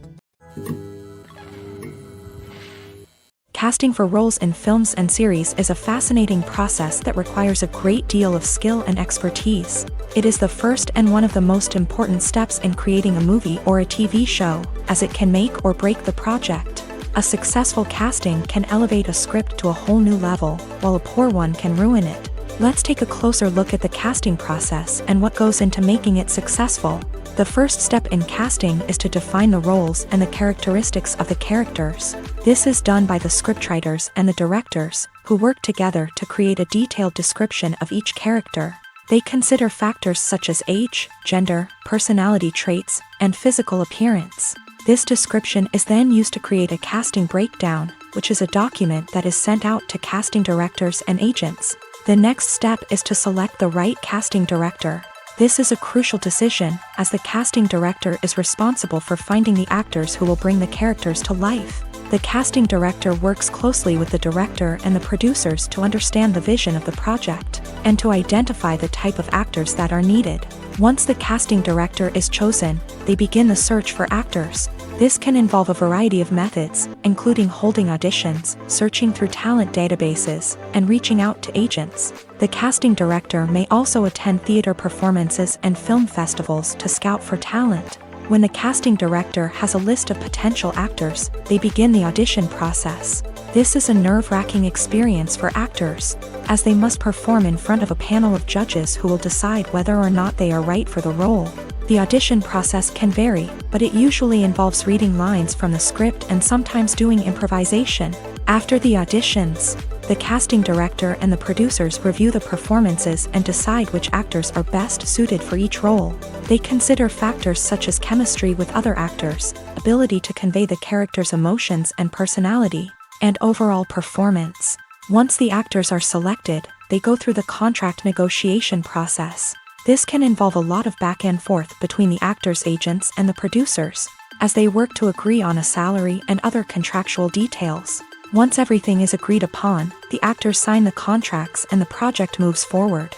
Casting for roles in films and series is a fascinating process that requires a great deal of skill and expertise. It is the first and one of the most important steps in creating a movie or a TV show, as it can make or break the project. A successful casting can elevate a script to a whole new level, while a poor one can ruin it. Let's take a closer look at the casting process and what goes into making it successful. The first step in casting is to define the roles and the characteristics of the characters. This is done by the scriptwriters and the directors, who work together to create a detailed description of each character. They consider factors such as age, gender, personality traits, and physical appearance. This description is then used to create a casting breakdown, which is a document that is sent out to casting directors and agents. The next step is to select the right casting director. This is a crucial decision, as the casting director is responsible for finding the actors who will bring the characters to life. The casting director works closely with the director and the producers to understand the vision of the project, and to identify the type of actors that are needed. Once the casting director is chosen, they begin the search for actors. This can involve a variety of methods, including holding auditions, searching through talent databases, and reaching out to agents. The casting director may also attend theater performances and film festivals to scout for talent. When the casting director has a list of potential actors, they begin the audition process. This is a nerve-wracking experience for actors, as they must perform in front of a panel of judges who will decide whether or not they are right for the role. The audition process can vary, but it usually involves reading lines from the script and sometimes doing improvisation. After the auditions, the casting director and the producers review the performances and decide which actors are best suited for each role. They consider factors such as chemistry with other actors, ability to convey the character's emotions and personality, and overall performance. Once the actors are selected, they go through the contract negotiation process. This can involve a lot of back and forth between the actors' agents and the producers, as they work to agree on a salary and other contractual details. Once everything is agreed upon, the actors sign the contracts and the project moves forward.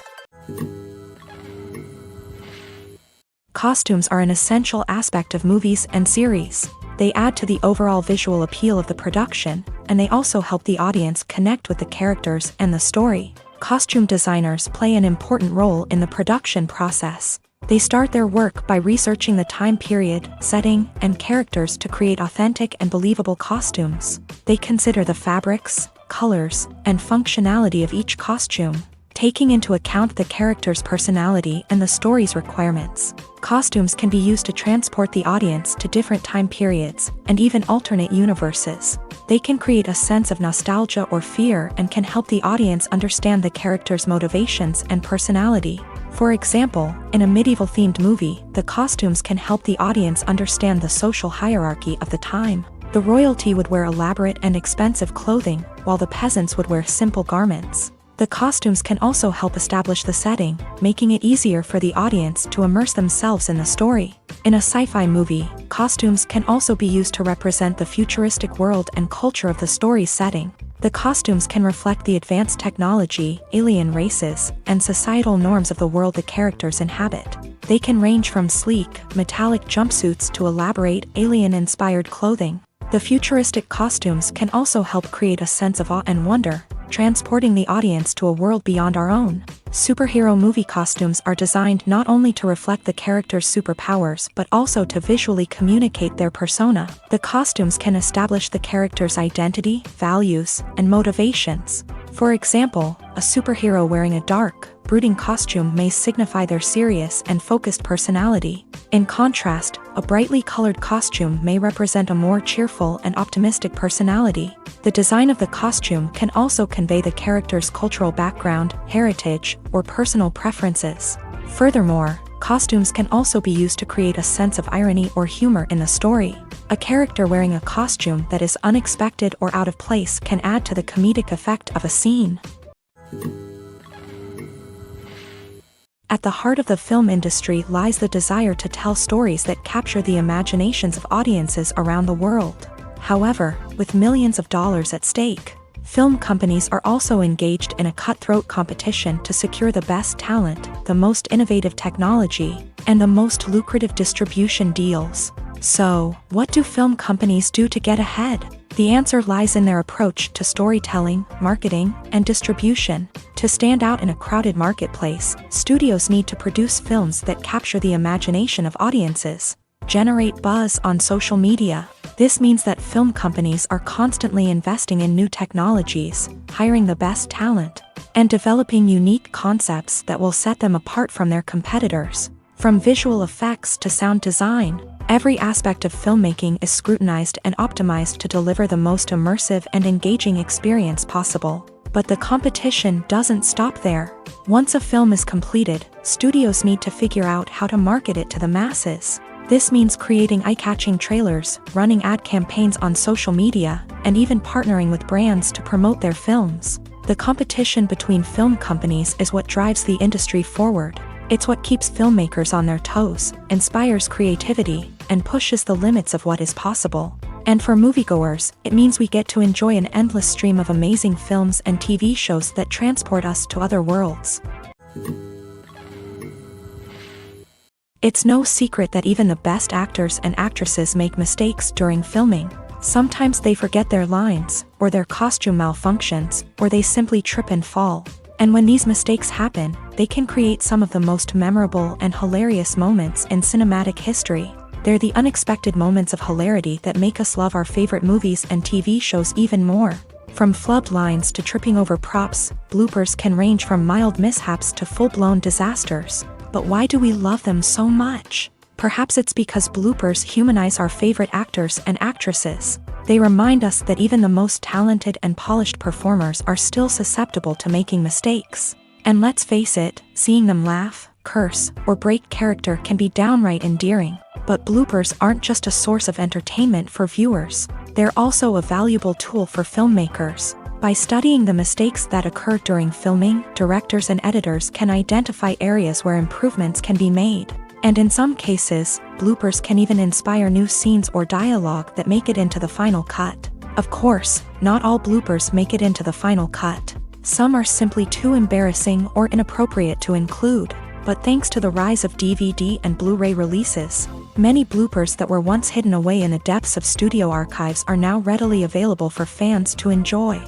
Costumes are an essential aspect of movies and series. They add to the overall visual appeal of the production, and they also help the audience connect with the characters and the story. Costume designers play an important role in the production process. They start their work by researching the time period, setting, and characters to create authentic and believable costumes. They consider the fabrics, colors, and functionality of each costume, taking into account the character's personality and the story's requirements. Costumes can be used to transport the audience to different time periods, and even alternate universes. They can create a sense of nostalgia or fear and can help the audience understand the character's motivations and personality. For example, in a medieval-themed movie, the costumes can help the audience understand the social hierarchy of the time. The royalty would wear elaborate and expensive clothing, while the peasants would wear simple garments. The costumes can also help establish the setting, making it easier for the audience to immerse themselves in the story. In a sci-fi movie, costumes can also be used to represent the futuristic world and culture of the story's setting. The costumes can reflect the advanced technology, alien races, and societal norms of the world the characters inhabit. They can range from sleek, metallic jumpsuits to elaborate, alien-inspired clothing. The futuristic costumes can also help create a sense of awe and wonder, transporting the audience to a world beyond our own. Superhero movie costumes are designed not only to reflect the character's superpowers but also to visually communicate their persona. The costumes can establish the character's identity, values, and motivations. For example, a superhero wearing a dark, brooding costume may signify their serious and focused personality. In contrast, a brightly colored costume may represent a more cheerful and optimistic personality. The design of the costume can also convey the character's cultural background, heritage, or personal preferences. Furthermore, costumes can also be used to create a sense of irony or humor in the story. A character wearing a costume that is unexpected or out of place can add to the comedic effect of a scene. At the heart of the film industry lies the desire to tell stories that capture the imaginations of audiences around the world. However, with millions of dollars at stake, film companies are also engaged in a cutthroat competition to secure the best talent, the most innovative technology, and the most lucrative distribution deals. So, what do film companies do to get ahead? The answer lies in their approach to storytelling, marketing, and distribution. To stand out in a crowded marketplace, studios need to produce films that capture the imagination of audiences, generate buzz on social media. This means that film companies are constantly investing in new technologies, hiring the best talent, and developing unique concepts that will set them apart from their competitors. From visual effects to sound design, every aspect of filmmaking is scrutinized and optimized to deliver the most immersive and engaging experience possible. But the competition doesn't stop there. Once a film is completed, studios need to figure out how to market it to the masses. This means creating eye-catching trailers, running ad campaigns on social media, and even partnering with brands to promote their films. The competition between film companies is what drives the industry forward. It's what keeps filmmakers on their toes, inspires creativity, and pushes the limits of what is possible. And for moviegoers, it means we get to enjoy an endless stream of amazing films and TV shows that transport us to other worlds. It's no secret that even the best actors and actresses make mistakes during filming. Sometimes they forget their lines, or their costume malfunctions, or they simply trip and fall. And when these mistakes happen, they can create some of the most memorable and hilarious moments in cinematic history. They're the unexpected moments of hilarity that make us love our favorite movies and TV shows even more. From flubbed lines to tripping over props, bloopers can range from mild mishaps to full-blown disasters. But why do we love them so much? Perhaps it's because bloopers humanize our favorite actors and actresses. They remind us that even the most talented and polished performers are still susceptible to making mistakes. And let's face it, seeing them laugh, curse, or break character can be downright endearing. But bloopers aren't just a source of entertainment for viewers. They're also a valuable tool for filmmakers. By studying the mistakes that occur during filming, directors and editors can identify areas where improvements can be made. And in some cases, bloopers can even inspire new scenes or dialogue that make it into the final cut. Of course, not all bloopers make it into the final cut. Some are simply too embarrassing or inappropriate to include. But thanks to the rise of DVD and Blu-ray releases, many bloopers that were once hidden away in the depths of studio archives are now readily available for fans to enjoy.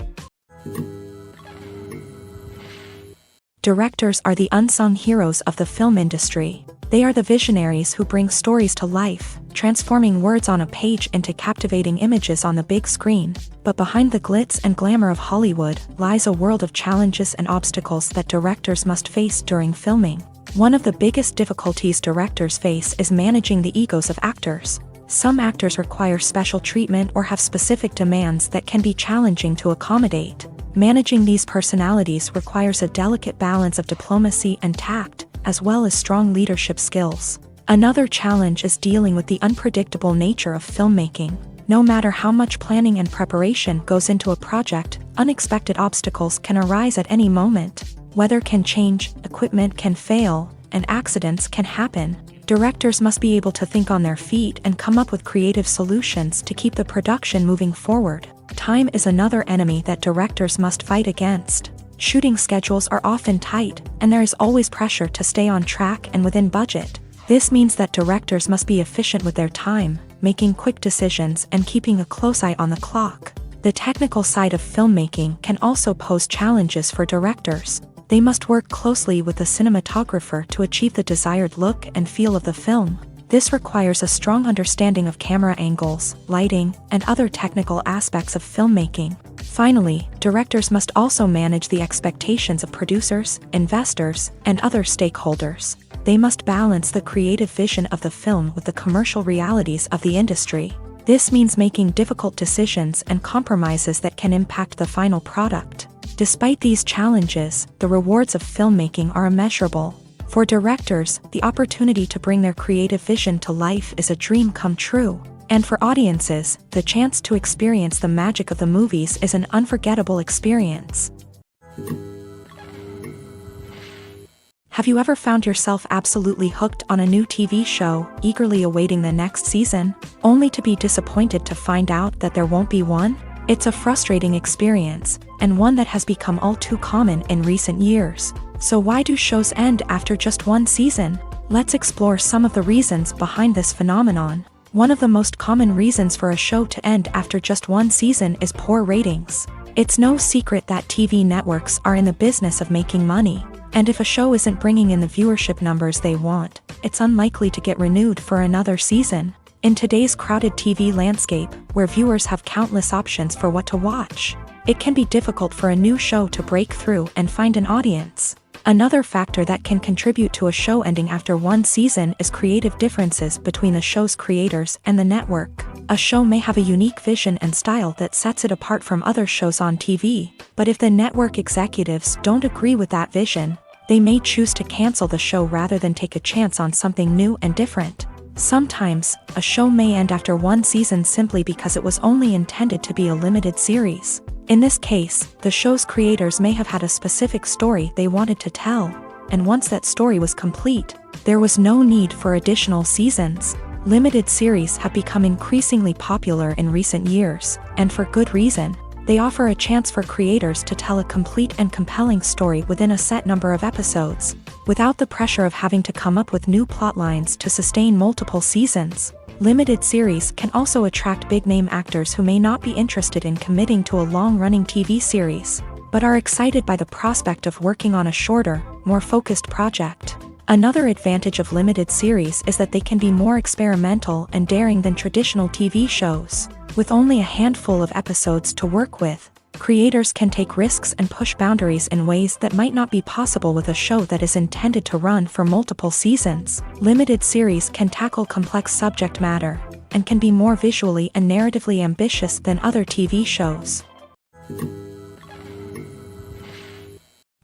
Directors are the unsung heroes of the film industry. They are the visionaries who bring stories to life, transforming words on a page into captivating images on the big screen. But behind the glitz and glamour of Hollywood lies a world of challenges and obstacles that directors must face during filming. One of the biggest difficulties directors face is managing the egos of actors. Some actors require special treatment or have specific demands that can be challenging to accommodate. Managing these personalities requires a delicate balance of diplomacy and tact, as well as strong leadership skills. Another challenge is dealing with the unpredictable nature of filmmaking. No matter how much planning and preparation goes into a project, unexpected obstacles can arise at any moment. Weather can change, equipment can fail, and accidents can happen. Directors must be able to think on their feet and come up with creative solutions to keep the production moving forward. Time is another enemy that directors must fight against. Shooting schedules are often tight, and there is always pressure to stay on track and within budget. This means that directors must be efficient with their time, making quick decisions and keeping a close eye on the clock. The technical side of filmmaking can also pose challenges for directors. They must work closely with the cinematographer to achieve the desired look and feel of the film. This requires a strong understanding of camera angles, lighting, and other technical aspects of filmmaking. Finally, directors must also manage the expectations of producers, investors, and other stakeholders. They must balance the creative vision of the film with the commercial realities of the industry. This means making difficult decisions and compromises that can impact the final product. Despite these challenges, the rewards of filmmaking are immeasurable. For directors, the opportunity to bring their creative vision to life is a dream come true. And for audiences, the chance to experience the magic of the movies is an unforgettable experience. Have you ever found yourself absolutely hooked on a new TV show, eagerly awaiting the next season, only to be disappointed to find out that there won't be one? It's a frustrating experience, and one that has become all too common in recent years. So why do shows end after just one season? Let's explore some of the reasons behind this phenomenon. One of the most common reasons for a show to end after just one season is poor ratings. It's no secret that TV networks are in the business of making money, and if a show isn't bringing in the viewership numbers they want, it's unlikely to get renewed for another season. In today's crowded TV landscape, where viewers have countless options for what to watch, it can be difficult for a new show to break through and find an audience. Another factor that can contribute to a show ending after one season is creative differences between the show's creators and the network. A show may have a unique vision and style that sets it apart from other shows on TV, but if the network executives don't agree with that vision, they may choose to cancel the show rather than take a chance on something new and different. Sometimes, a show may end after one season simply because it was only intended to be a limited series. In this case, the show's creators may have had a specific story they wanted to tell, and once that story was complete, there was no need for additional seasons. Limited series have become increasingly popular in recent years, and for good reason. They offer a chance for creators to tell a complete and compelling story within a set number of episodes, without the pressure of having to come up with new plot lines to sustain multiple seasons. Limited series can also attract big-name actors who may not be interested in committing to a long-running TV series, but are excited by the prospect of working on a shorter, more focused project. Another advantage of limited series is that they can be more experimental and daring than traditional TV shows. With only a handful of episodes to work with, creators can take risks and push boundaries in ways that might not be possible with a show that is intended to run for multiple seasons. Limited series can tackle complex subject matter, and can be more visually and narratively ambitious than other TV shows.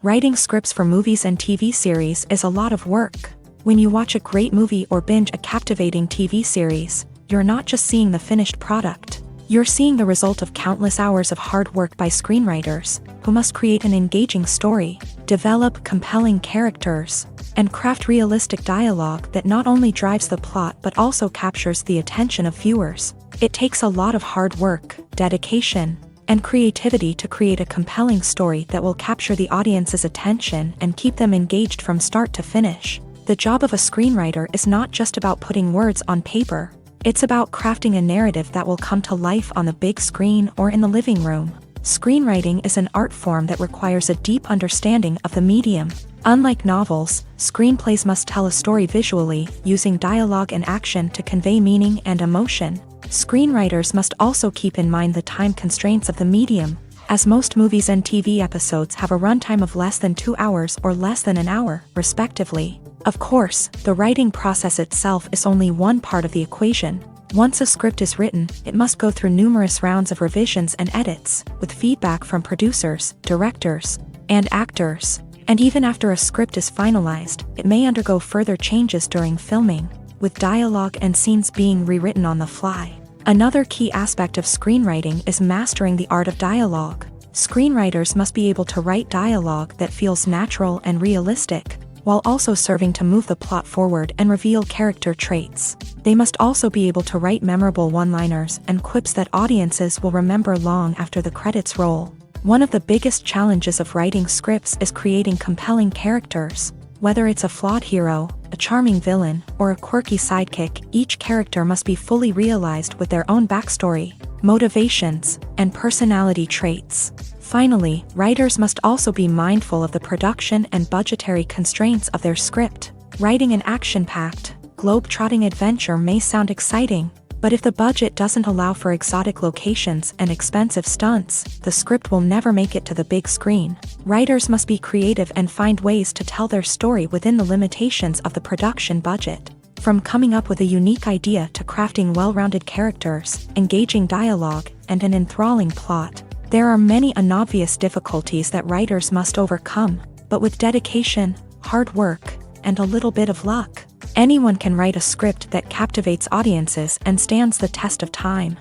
Writing scripts for movies and TV series is a lot of work. When you watch a great movie or binge a captivating TV series, you're not just seeing the finished product. You're seeing the result of countless hours of hard work by screenwriters, who must create an engaging story, develop compelling characters, and craft realistic dialogue that not only drives the plot but also captures the attention of viewers. It takes a lot of hard work, dedication, and creativity to create a compelling story that will capture the audience's attention and keep them engaged from start to finish. The job of a screenwriter is not just about putting words on paper. It's about crafting a narrative that will come to life on the big screen or in the living room. Screenwriting is an art form that requires a deep understanding of the medium. Unlike novels, screenplays must tell a story visually, using dialogue and action to convey meaning and emotion. Screenwriters must also keep in mind the time constraints of the medium, as most movies and TV episodes have a runtime of less than 2 hours or less than an hour, respectively. Of course, the writing process itself is only one part of the equation. Once a script is written, it must go through numerous rounds of revisions and edits, with feedback from producers, directors, and actors. And even after a script is finalized, it may undergo further changes during filming, with dialogue and scenes being rewritten on the fly. Another key aspect of screenwriting is mastering the art of dialogue. Screenwriters must be able to write dialogue that feels natural and realistic, while also serving to move the plot forward and reveal character traits. They must also be able to write memorable one-liners and quips that audiences will remember long after the credits roll. One of the biggest challenges of writing scripts is creating compelling characters. Whether it's a flawed hero, a charming villain, or a quirky sidekick, each character must be fully realized with their own backstory, motivations, and personality traits. Finally, writers must also be mindful of the production and budgetary constraints of their script. Writing an action-packed, globe-trotting adventure may sound exciting, but if the budget doesn't allow for exotic locations and expensive stunts, the script will never make it to the big screen. Writers must be creative and find ways to tell their story within the limitations of the production budget. From coming up with a unique idea to crafting well-rounded characters, engaging dialogue, and an enthralling plot, there are many unobvious difficulties that writers must overcome, but with dedication, hard work, and a little bit of luck, anyone can write a script that captivates audiences and stands the test of time.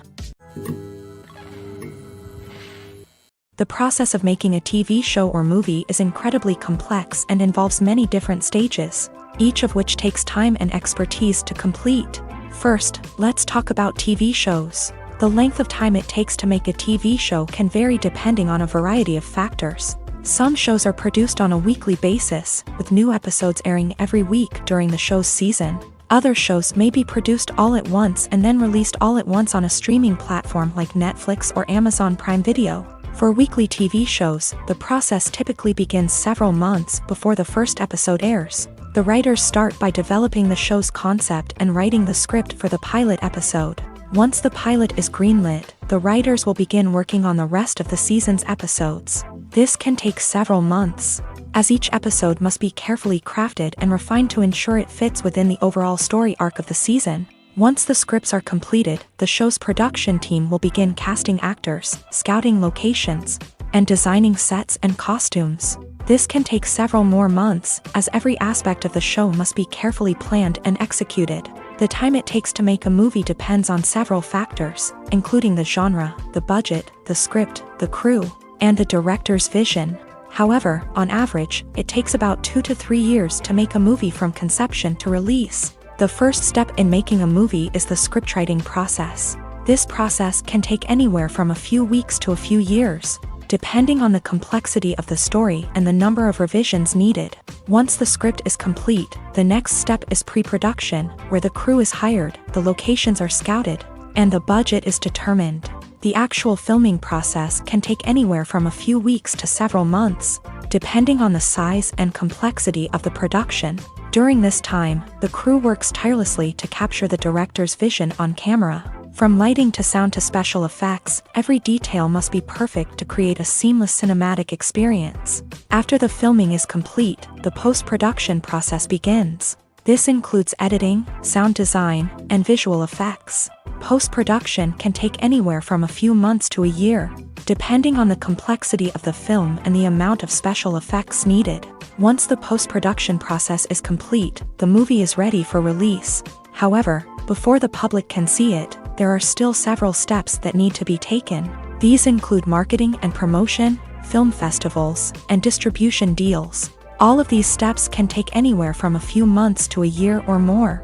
The process of making a TV show or movie is incredibly complex and involves many different stages, each of which takes time and expertise to complete. First, let's talk about TV shows. The length of time it takes to make a TV show can vary depending on a variety of factors. Some shows are produced on a weekly basis, with new episodes airing every week during the show's season. Other shows may be produced all at once and then released all at once on a streaming platform like Netflix or Amazon Prime Video. For weekly TV shows, the process typically begins several months before the first episode airs. The writers start by developing the show's concept and writing the script for the pilot episode. Once the pilot is greenlit, the writers will begin working on the rest of the season's episodes. This can take several months, as each episode must be carefully crafted and refined to ensure it fits within the overall story arc of the season. Once the scripts are completed, the show's production team will begin casting actors, scouting locations, and designing sets and costumes. This can take several more months, as every aspect of the show must be carefully planned and executed. The time it takes to make a movie depends on several factors, including the genre, the budget, the script, the crew, and the director's vision. However, on average, it takes about 2 to 3 years to make a movie from conception to release. The first step in making a movie is the scriptwriting process. This process can take anywhere from a few weeks to a few years, depending on the complexity of the story and the number of revisions needed. Once the script is complete, the next step is pre-production, where the crew is hired, the locations are scouted, and the budget is determined. The actual filming process can take anywhere from a few weeks to several months, depending on the size and complexity of the production. During this time, the crew works tirelessly to capture the director's vision on camera. From lighting to sound to special effects, every detail must be perfect to create a seamless cinematic experience. After the filming is complete, the post-production process begins. This includes editing, sound design, and visual effects. Post-production can take anywhere from a few months to a year, depending on the complexity of the film and the amount of special effects needed. Once the post-production process is complete, the movie is ready for release. However, before the public can see it, there are still several steps that need to be taken. These include marketing and promotion, film festivals, and distribution deals. All of these steps can take anywhere from a few months to a year or more.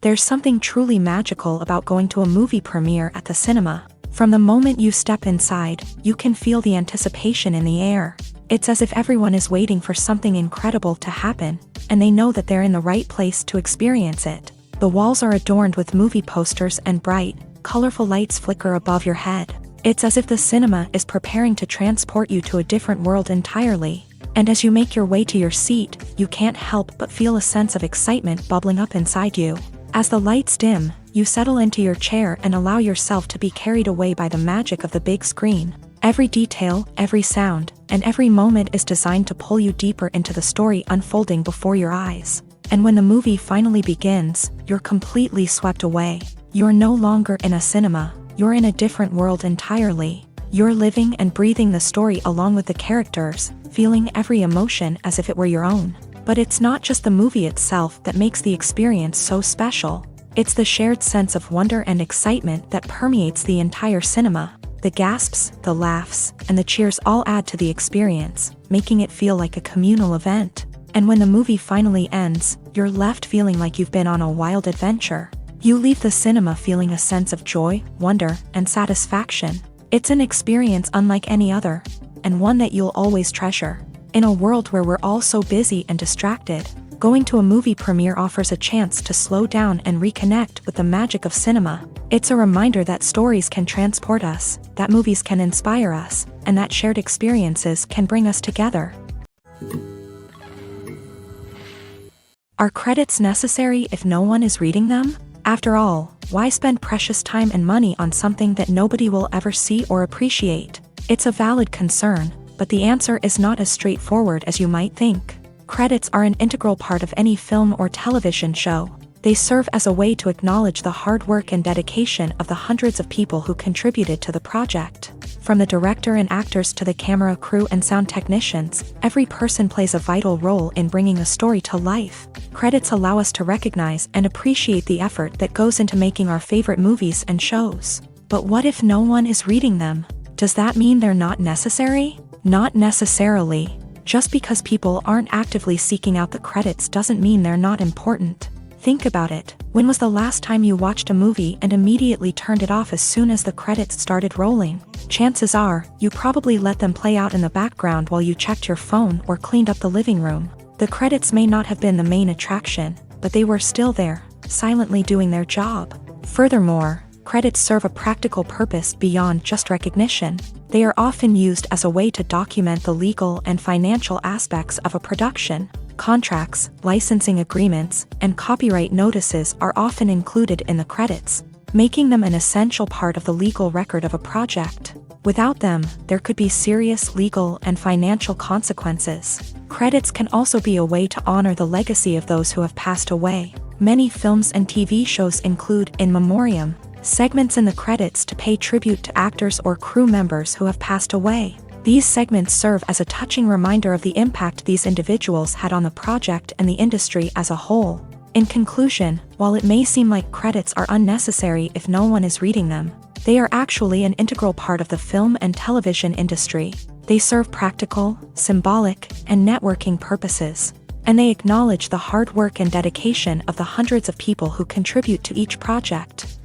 There's something truly magical about going to a movie premiere at the cinema. From the moment you step inside, you can feel the anticipation in the air. It's as if everyone is waiting for something incredible to happen, and they know that they're in the right place to experience it. The walls are adorned with movie posters and bright, colorful lights flicker above your head. It's as if the cinema is preparing to transport you to a different world entirely. And as you make your way to your seat, you can't help but feel a sense of excitement bubbling up inside you. As the lights dim, you settle into your chair and allow yourself to be carried away by the magic of the big screen. Every detail, every sound, and every moment is designed to pull you deeper into the story unfolding before your eyes. And when the movie finally begins, you're completely swept away. You're no longer in a cinema, you're in a different world entirely. You're living and breathing the story along with the characters, feeling every emotion as if it were your own. But it's not just the movie itself that makes the experience so special. It's the shared sense of wonder and excitement that permeates the entire cinema. The gasps, the laughs, and the cheers all add to the experience, making it feel like a communal event. And when the movie finally ends, you're left feeling like you've been on a wild adventure. You leave the cinema feeling a sense of joy, wonder, and satisfaction. It's an experience unlike any other, and one that you'll always treasure. In a world where we're all so busy and distracted, going to a movie premiere offers a chance to slow down and reconnect with the magic of cinema. It's a reminder that stories can transport us, that movies can inspire us, and that shared experiences can bring us together. Are credits necessary if no one is reading them? After all, why spend precious time and money on something that nobody will ever see or appreciate? It's a valid concern, but the answer is not as straightforward as you might think. Credits are an integral part of any film or television show. They serve as a way to acknowledge the hard work and dedication of the hundreds of people who contributed to the project. From the director and actors to the camera crew and sound technicians, every person plays a vital role in bringing a story to life. Credits allow us to recognize and appreciate the effort that goes into making our favorite movies and shows. But what if no one is reading them? Does that mean they're not necessary? Not necessarily. Just because people aren't actively seeking out the credits doesn't mean they're not important. Think about it. When was the last time you watched a movie and immediately turned it off as soon as the credits started rolling? Chances are, you probably let them play out in the background while you checked your phone or cleaned up the living room. The credits may not have been the main attraction, but they were still there, silently doing their job. Furthermore, credits serve a practical purpose beyond just recognition. They are often used as a way to document the legal and financial aspects of a production. Contracts, licensing agreements, and copyright notices are often included in the credits, making them an essential part of the legal record of a project. Without them, there could be serious legal and financial consequences. Credits can also be a way to honor the legacy of those who have passed away. Many films and TV shows include in memoriam segments in the credits to pay tribute to actors or crew members who have passed away. These segments serve as a touching reminder of the impact these individuals had on the project and the industry as a whole. In conclusion, while it may seem like credits are unnecessary if no one is reading them, they are actually an integral part of the film and television industry. They serve practical, symbolic, and networking purposes, and they acknowledge the hard work and dedication of the hundreds of people who contribute to each project.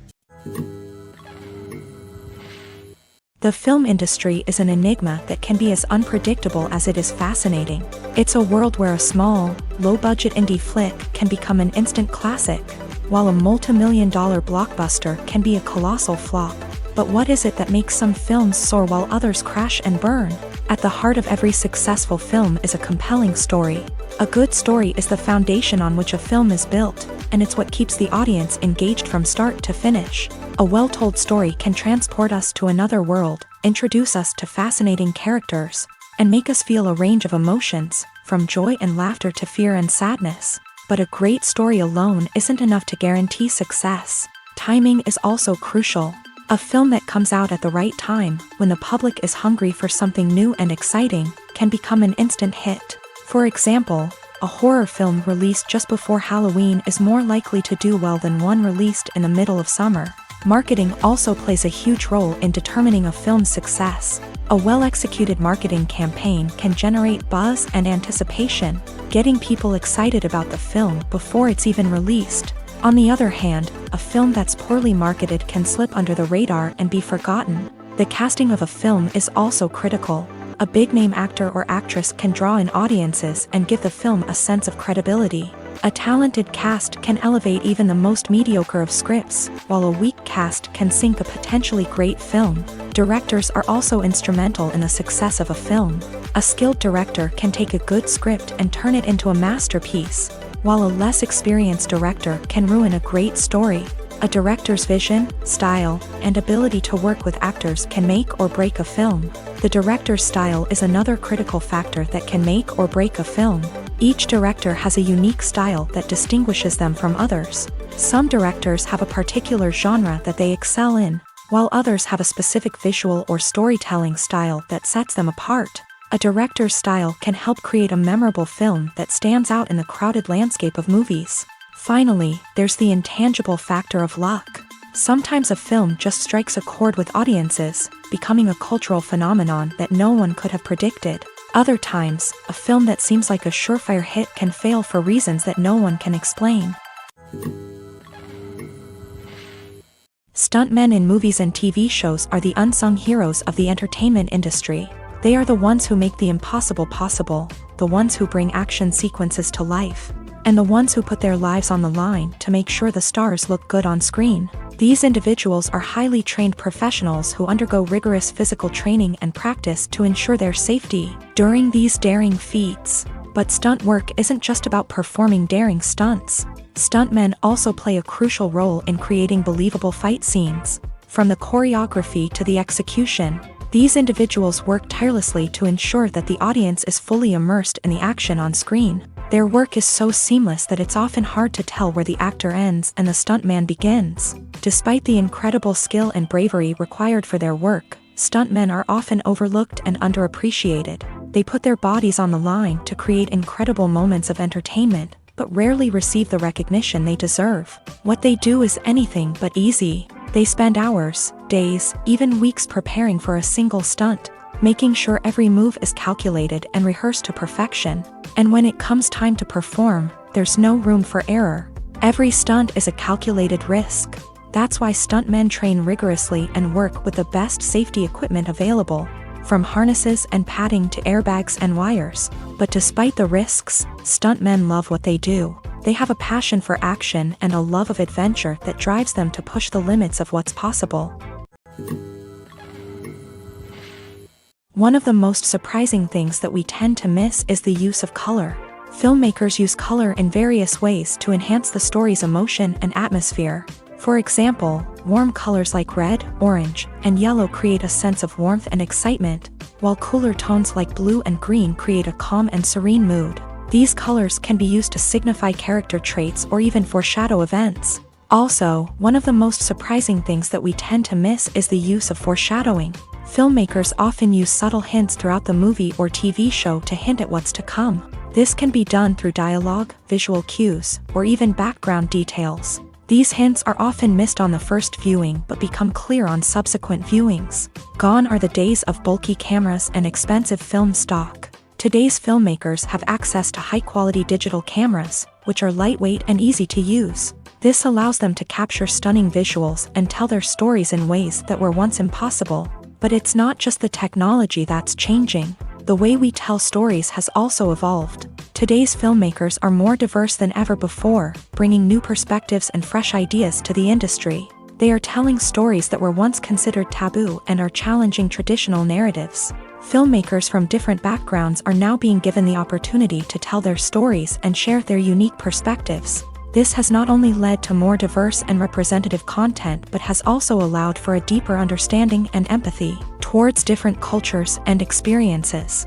The film industry is an enigma that can be as unpredictable as it is fascinating. It's a world where a small, low-budget indie flick can become an instant classic, while a multi-million-dollar blockbuster can be a colossal flop. But what is it that makes some films soar while others crash and burn? At the heart of every successful film is a compelling story. A good story is the foundation on which a film is built, and it's what keeps the audience engaged from start to finish. A well-told story can transport us to another world, introduce us to fascinating characters, and make us feel a range of emotions, from joy and laughter to fear and sadness. But a great story alone isn't enough to guarantee success. Timing is also crucial. A film that comes out at the right time, when the public is hungry for something new and exciting, can become an instant hit. For example, a horror film released just before Halloween is more likely to do well than one released in the middle of summer. Marketing also plays a huge role in determining a film's success. A well-executed marketing campaign can generate buzz and anticipation, getting people excited about the film before it's even released. On the other hand, a film that's poorly marketed can slip under the radar and be forgotten. The casting of a film is also critical. A big-name actor or actress can draw in audiences and give the film a sense of credibility. A talented cast can elevate even the most mediocre of scripts, while a weak cast can sink a potentially great film. Directors are also instrumental in the success of a film. A skilled director can take a good script and turn it into a masterpiece, while a less experienced director can ruin a great story. A director's vision, style, and ability to work with actors can make or break a film. The director's style is another critical factor that can make or break a film. Each director has a unique style that distinguishes them from others. Some directors have a particular genre that they excel in, while others have a specific visual or storytelling style that sets them apart. A director's style can help create a memorable film that stands out in the crowded landscape of movies. Finally, there's the intangible factor of luck. Sometimes a film just strikes a chord with audiences, becoming a cultural phenomenon that no one could have predicted. Other times, a film that seems like a surefire hit can fail for reasons that no one can explain. Stuntmen in movies and TV shows are the unsung heroes of the entertainment industry. They are the ones who make the impossible possible, the ones who bring action sequences to life, and the ones who put their lives on the line to make sure the stars look good on screen. These individuals are highly trained professionals who undergo rigorous physical training and practice to ensure their safety during these daring feats. But stunt work isn't just about performing daring stunts. Stuntmen also play a crucial role in creating believable fight scenes. From the choreography to the execution, these individuals work tirelessly to ensure that the audience is fully immersed in the action on screen. Their work is so seamless that it's often hard to tell where the actor ends and the stuntman begins. Despite the incredible skill and bravery required for their work, stuntmen are often overlooked and underappreciated. They put their bodies on the line to create incredible moments of entertainment, but rarely receive the recognition they deserve. What they do is anything but easy. They spend hours, days, even weeks preparing for a single stunt, making sure every move is calculated and rehearsed to perfection. And when it comes time to perform, there's no room for error. Every stunt is a calculated risk. That's why stuntmen train rigorously and work with the best safety equipment available. from harnesses and padding to airbags and wires. But despite the risks, stuntmen love what they do. They have a passion for action and a love of adventure that drives them to push the limits of what's possible. One of the most surprising things that we tend to miss is the use of color. Filmmakers use color in various ways to enhance the story's emotion and atmosphere. For example, warm colors like red, orange, and yellow create a sense of warmth and excitement, while cooler tones like blue and green create a calm and serene mood. These colors can be used to signify character traits or even foreshadow events. Also, one of the most surprising things that we tend to miss is the use of foreshadowing. Filmmakers often use subtle hints throughout the movie or TV show to hint at what's to come. This can be done through dialogue, visual cues, or even background details. These hints are often missed on the first viewing but become clear on subsequent viewings. Gone are the days of bulky cameras and expensive film stock. Today's filmmakers have access to high-quality digital cameras, which are lightweight and easy to use. This allows them to capture stunning visuals and tell their stories in ways that were once impossible. But it's not just the technology that's changing. The way we tell stories has also evolved. Today's filmmakers are more diverse than ever before, bringing new perspectives and fresh ideas to the industry. They are telling stories that were once considered taboo and are challenging traditional narratives. Filmmakers from different backgrounds are now being given the opportunity to tell their stories and share their unique perspectives. This has not only led to more diverse and representative content but has also allowed for a deeper understanding and empathy towards different cultures and experiences.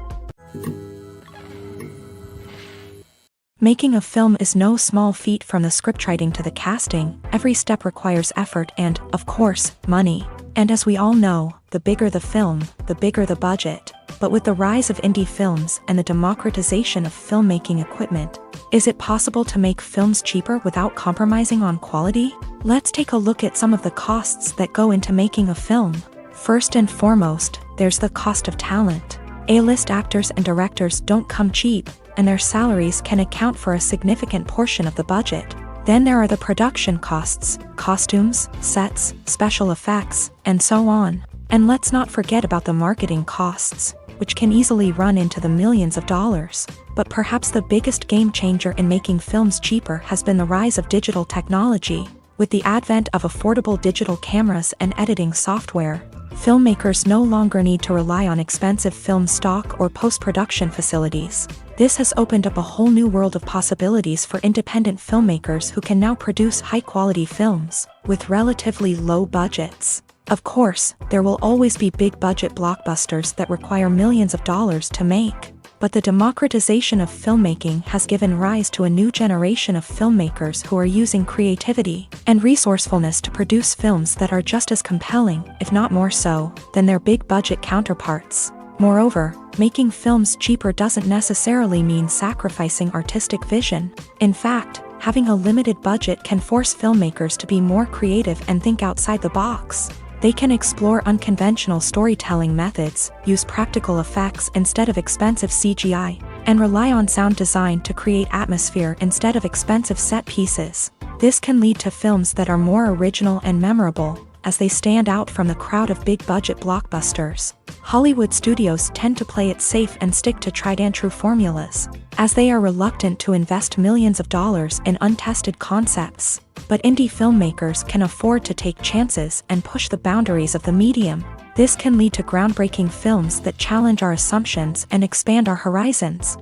Making a film is no small feat. From the scriptwriting to the casting, every step requires effort and, of course, money. And as we all know, the bigger the film, the bigger the budget. But with the rise of indie films and the democratization of filmmaking equipment, is it possible to make films cheaper without compromising on quality? Let's take a look at some of the costs that go into making a film. First and foremost, there's the cost of talent. A-list actors and directors don't come cheap, and their salaries can account for a significant portion of the budget. Then there are the production costs, costumes, sets, special effects, and so on. And let's not forget about the marketing costs, which can easily run into the millions of dollars. But perhaps the biggest game changer in making films cheaper has been the rise of digital technology. With the advent of affordable digital cameras and editing software, filmmakers no longer need to rely on expensive film stock or post-production facilities. This has opened up a whole new world of possibilities for independent filmmakers who can now produce high-quality films with relatively low budgets. Of course, there will always be big-budget blockbusters that require millions of dollars to make. But the democratization of filmmaking has given rise to a new generation of filmmakers who are using creativity and resourcefulness to produce films that are just as compelling, if not more so, than their big-budget counterparts. Moreover, making films cheaper doesn't necessarily mean sacrificing artistic vision. In fact, having a limited budget can force filmmakers to be more creative and think outside the box. They can explore unconventional storytelling methods, use practical effects instead of expensive CGI, and rely on sound design to create atmosphere instead of expensive set pieces. This can lead to films that are more original and memorable, as they stand out from the crowd of big-budget blockbusters. Hollywood studios tend to play it safe and stick to tried-and-true formulas, as they are reluctant to invest millions of dollars in untested concepts. But indie filmmakers can afford to take chances and push the boundaries of the medium. This can lead to groundbreaking films that challenge our assumptions and expand our horizons.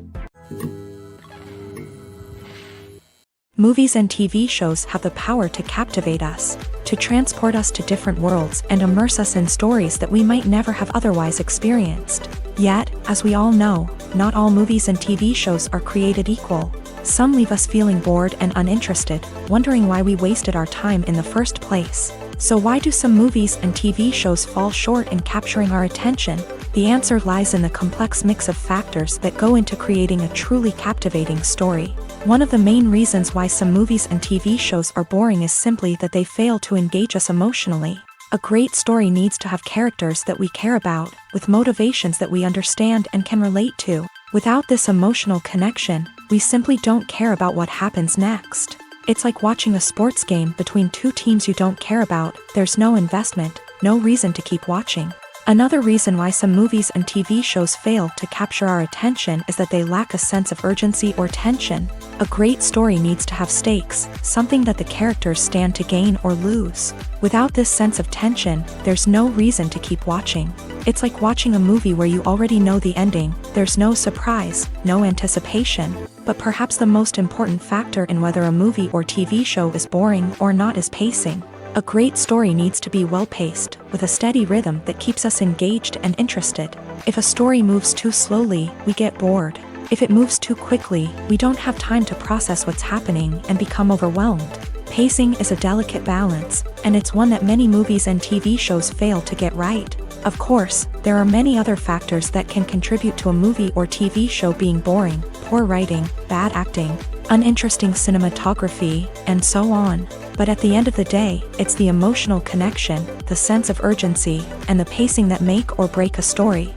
Movies and TV shows have the power to captivate us, to transport us to different worlds and immerse us in stories that we might never have otherwise experienced. Yet, as we all know, not all movies and TV shows are created equal. Some leave us feeling bored and uninterested, wondering why we wasted our time in the first place. So why do some movies and TV shows fall short in capturing our attention? The answer lies in the complex mix of factors that go into creating a truly captivating story. One of the main reasons why some movies and TV shows are boring is simply that they fail to engage us emotionally. A great story needs to have characters that we care about, with motivations that we understand and can relate to. Without this emotional connection, we simply don't care about what happens next. It's like watching a sports game between two teams you don't care about. There's no investment, no reason to keep watching. Another reason why some movies and TV shows fail to capture our attention is that they lack a sense of urgency or tension. A great story needs to have stakes, something that the characters stand to gain or lose. Without this sense of tension, there's no reason to keep watching. It's like watching a movie where you already know the ending, there's no surprise, no anticipation. But perhaps the most important factor in whether a movie or TV show is boring or not is pacing. A great story needs to be well-paced, with a steady rhythm that keeps us engaged and interested. If a story moves too slowly, we get bored. If it moves too quickly, we don't have time to process what's happening and become overwhelmed. Pacing is a delicate balance, and it's one that many movies and TV shows fail to get right. Of course, there are many other factors that can contribute to a movie or TV show being boring: poor writing, bad acting, uninteresting cinematography, and so on. But at the end of the day, it's the emotional connection, the sense of urgency, and the pacing that make or break a story.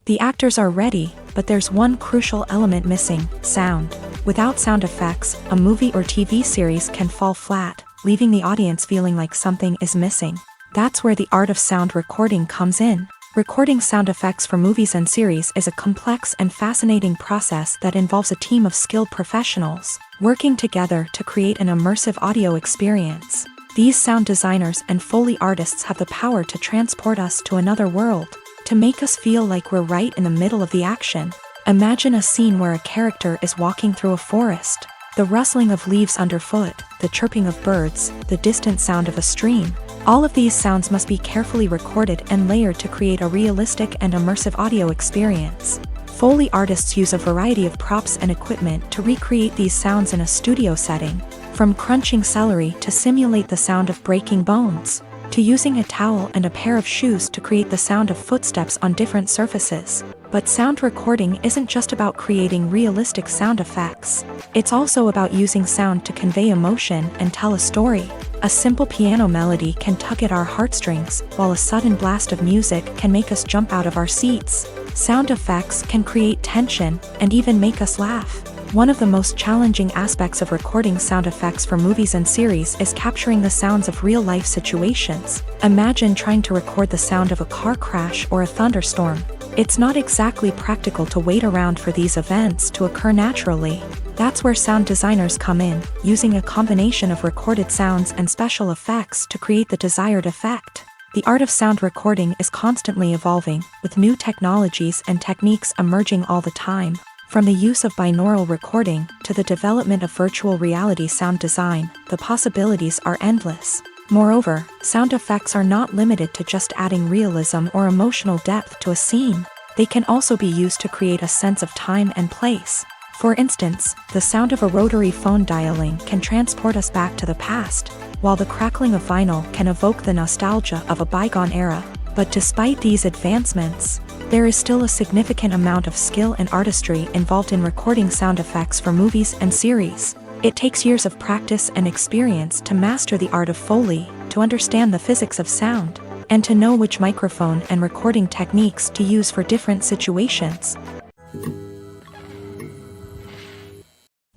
The actors are ready, but there's one crucial element missing: sound. Without sound effects, a movie or TV series can fall flat, leaving the audience feeling like something is missing. That's where the art of sound recording comes in. Recording sound effects for movies and series is a complex and fascinating process that involves a team of skilled professionals working together to create an immersive audio experience. These sound designers and Foley artists have the power to transport us to another world, to make us feel like we're right in the middle of the action. Imagine a scene where a character is walking through a forest. The rustling of leaves underfoot, the chirping of birds, the distant sound of a stream. All of these sounds must be carefully recorded and layered to create a realistic and immersive audio experience. Foley artists use a variety of props and equipment to recreate these sounds in a studio setting, from crunching celery to simulate the sound of breaking bones, to using a towel and a pair of shoes to create the sound of footsteps on different surfaces. But sound recording isn't just about creating realistic sound effects. It's also about using sound to convey emotion and tell a story. A simple piano melody can tug at our heartstrings, while a sudden blast of music can make us jump out of our seats. Sound effects can create tension and even make us laugh. One of the most challenging aspects of recording sound effects for movies and series is capturing the sounds of real-life situations. Imagine trying to record the sound of a car crash or a thunderstorm. It's not exactly practical to wait around for these events to occur naturally. That's where sound designers come in, using a combination of recorded sounds and special effects to create the desired effect. The art of sound recording is constantly evolving, with new technologies and techniques emerging all the time. From the use of binaural recording to the development of virtual reality sound design, the possibilities are endless. Moreover, sound effects are not limited to just adding realism or emotional depth to a scene. They can also be used to create a sense of time and place. For instance, the sound of a rotary phone dialing can transport us back to the past, while the crackling of vinyl can evoke the nostalgia of a bygone era. But despite these advancements, there is still a significant amount of skill and artistry involved in recording sound effects for movies and series. It takes years of practice and experience to master the art of Foley, to understand the physics of sound, and to know which microphone and recording techniques to use for different situations.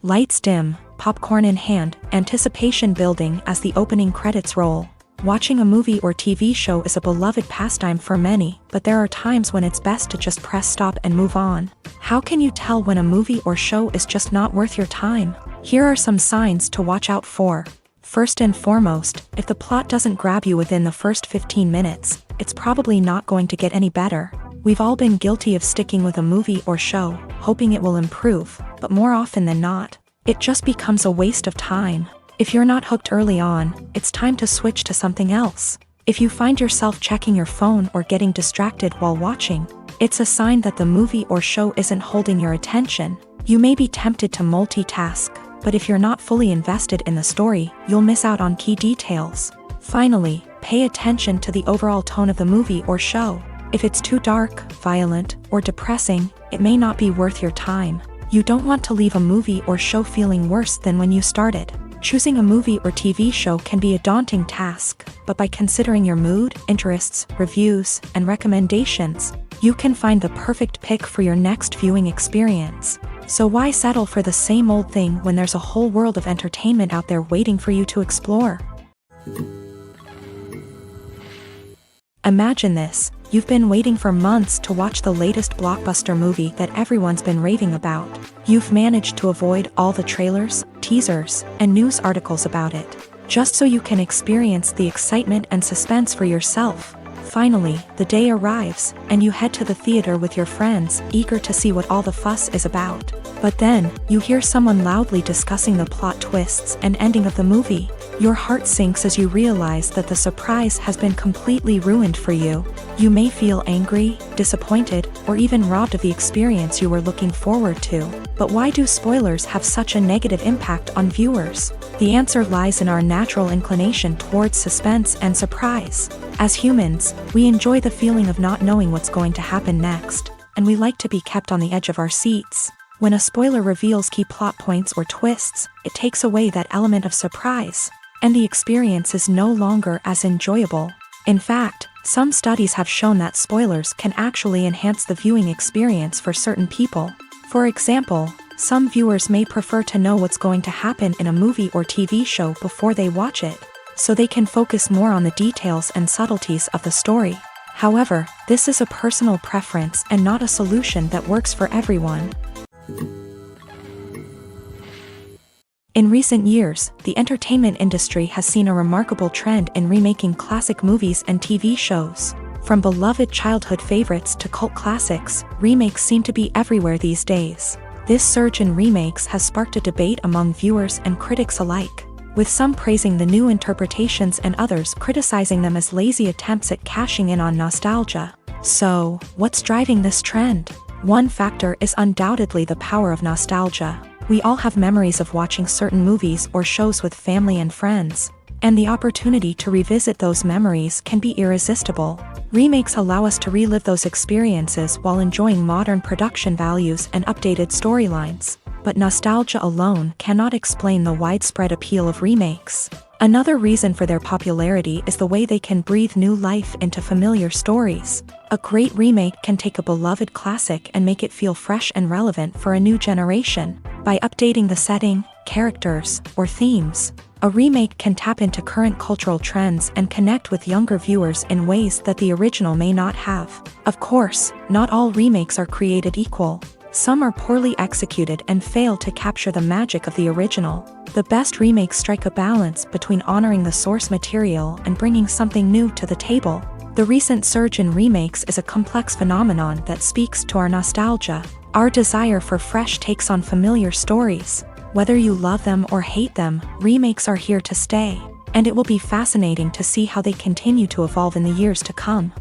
Lights dim, popcorn in hand, anticipation building as the opening credits roll. Watching a movie or TV show is a beloved pastime for many, but there are times when it's best to just press stop and move on. How can you tell when a movie or show is just not worth your time? Here are some signs to watch out for. First and foremost, if the plot doesn't grab you within the first 15 minutes, it's probably not going to get any better. We've all been guilty of sticking with a movie or show, hoping it will improve, but more often than not, it just becomes a waste of time. If you're not hooked early on, it's time to switch to something else. If you find yourself checking your phone or getting distracted while watching, it's a sign that the movie or show isn't holding your attention. You may be tempted to multitask, but if you're not fully invested in the story, you'll miss out on key details. Finally, pay attention to the overall tone of the movie or show. If it's too dark, violent, or depressing, it may not be worth your time. You don't want to leave a movie or show feeling worse than when you started. Choosing a movie or TV show can be a daunting task, but by considering your mood, interests, reviews, and recommendations, you can find the perfect pick for your next viewing experience. So why settle for the same old thing when there's a whole world of entertainment out there waiting for you to explore? Imagine this: you've been waiting for months to watch the latest blockbuster movie that everyone's been raving about. You've managed to avoid all the trailers, teasers, and news articles about it, just so you can experience the excitement and suspense for yourself. Finally, the day arrives, and you head to the theater with your friends, eager to see what all the fuss is about. But then, you hear someone loudly discussing the plot twists and ending of the movie. Your heart sinks as you realize that the surprise has been completely ruined for you. You may feel angry, disappointed, or even robbed of the experience you were looking forward to. But why do spoilers have such a negative impact on viewers? The answer lies in our natural inclination towards suspense and surprise. As humans, we enjoy the feeling of not knowing what's going to happen next, and we like to be kept on the edge of our seats. When a spoiler reveals key plot points or twists, it takes away that element of surprise, and the experience is no longer as enjoyable. In fact, some studies have shown that spoilers can actually enhance the viewing experience for certain people. For example, some viewers may prefer to know what's going to happen in a movie or TV show before they watch it, so they can focus more on the details and subtleties of the story. However, this is a personal preference and not a solution that works for everyone. In recent years, the entertainment industry has seen a remarkable trend in remaking classic movies and TV shows. From beloved childhood favorites to cult classics, remakes seem to be everywhere these days. This surge in remakes has sparked a debate among viewers and critics alike, with some praising the new interpretations and others criticizing them as lazy attempts at cashing in on nostalgia. So, what's driving this trend? One factor is undoubtedly the power of nostalgia. We all have memories of watching certain movies or shows with family and friends, and the opportunity to revisit those memories can be irresistible. Remakes allow us to relive those experiences while enjoying modern production values and updated storylines. But nostalgia alone cannot explain the widespread appeal of remakes. Another reason for their popularity is the way they can breathe new life into familiar stories. A great remake can take a beloved classic and make it feel fresh and relevant for a new generation. By updating the setting, characters, or themes, a remake can tap into current cultural trends and connect with younger viewers in ways that the original may not have. Of course, not all remakes are created equal. Some are poorly executed and fail to capture the magic of the original. The best remakes strike a balance between honoring the source material and bringing something new to the table. The recent surge in remakes is a complex phenomenon that speaks to our nostalgia, our desire for fresh takes on familiar stories. Whether you love them or hate them, remakes are here to stay, and it will be fascinating to see how they continue to evolve in the years to come.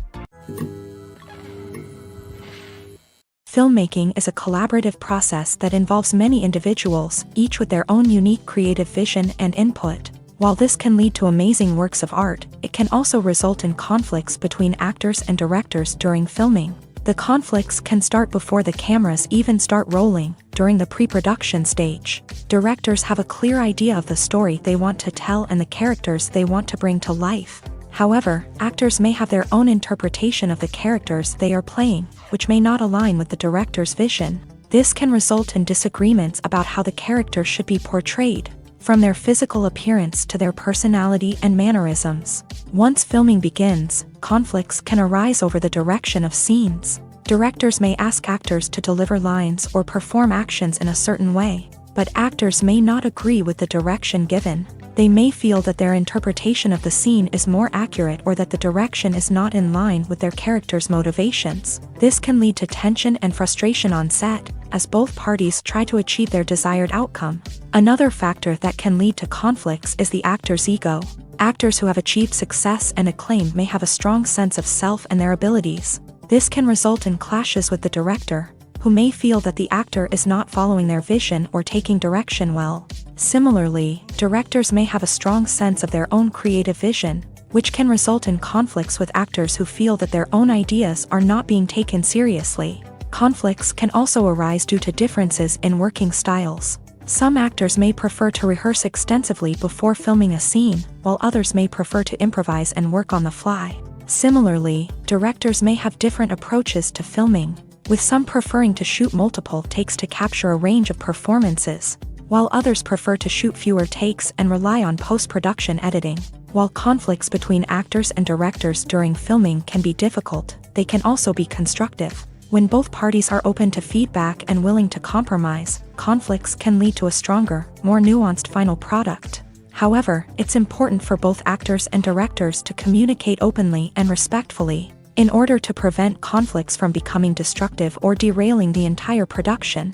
Filmmaking is a collaborative process that involves many individuals, each with their own unique creative vision and input. While this can lead to amazing works of art, it can also result in conflicts between actors and directors during filming. The conflicts can start before the cameras even start rolling, during the pre-production stage. Directors have a clear idea of the story they want to tell and the characters they want to bring to life. However, actors may have their own interpretation of the characters they are playing, which may not align with the director's vision. This can result in disagreements about how the character should be portrayed, from their physical appearance to their personality and mannerisms. Once filming begins, conflicts can arise over the direction of scenes. Directors may ask actors to deliver lines or perform actions in a certain way, but actors may not agree with the direction given. They may feel that their interpretation of the scene is more accurate or that the direction is not in line with their character's motivations. This can lead to tension and frustration on set, as both parties try to achieve their desired outcome. Another factor that can lead to conflicts is the actor's ego. Actors who have achieved success and acclaim may have a strong sense of self and their abilities. This can result in clashes with the director, who may feel that the actor is not following their vision or taking direction well. Similarly, directors may have a strong sense of their own creative vision, which can result in conflicts with actors who feel that their own ideas are not being taken seriously. Conflicts can also arise due to differences in working styles. Some actors may prefer to rehearse extensively before filming a scene, while others may prefer to improvise and work on the fly. Similarly, directors may have different approaches to filming, with some preferring to shoot multiple takes to capture a range of performances, while others prefer to shoot fewer takes and rely on post-production editing. While conflicts between actors and directors during filming can be difficult, they can also be constructive. When both parties are open to feedback and willing to compromise, conflicts can lead to a stronger, more nuanced final product. However, it's important for both actors and directors to communicate openly and respectfully, in order to prevent conflicts from becoming destructive or derailing the entire production.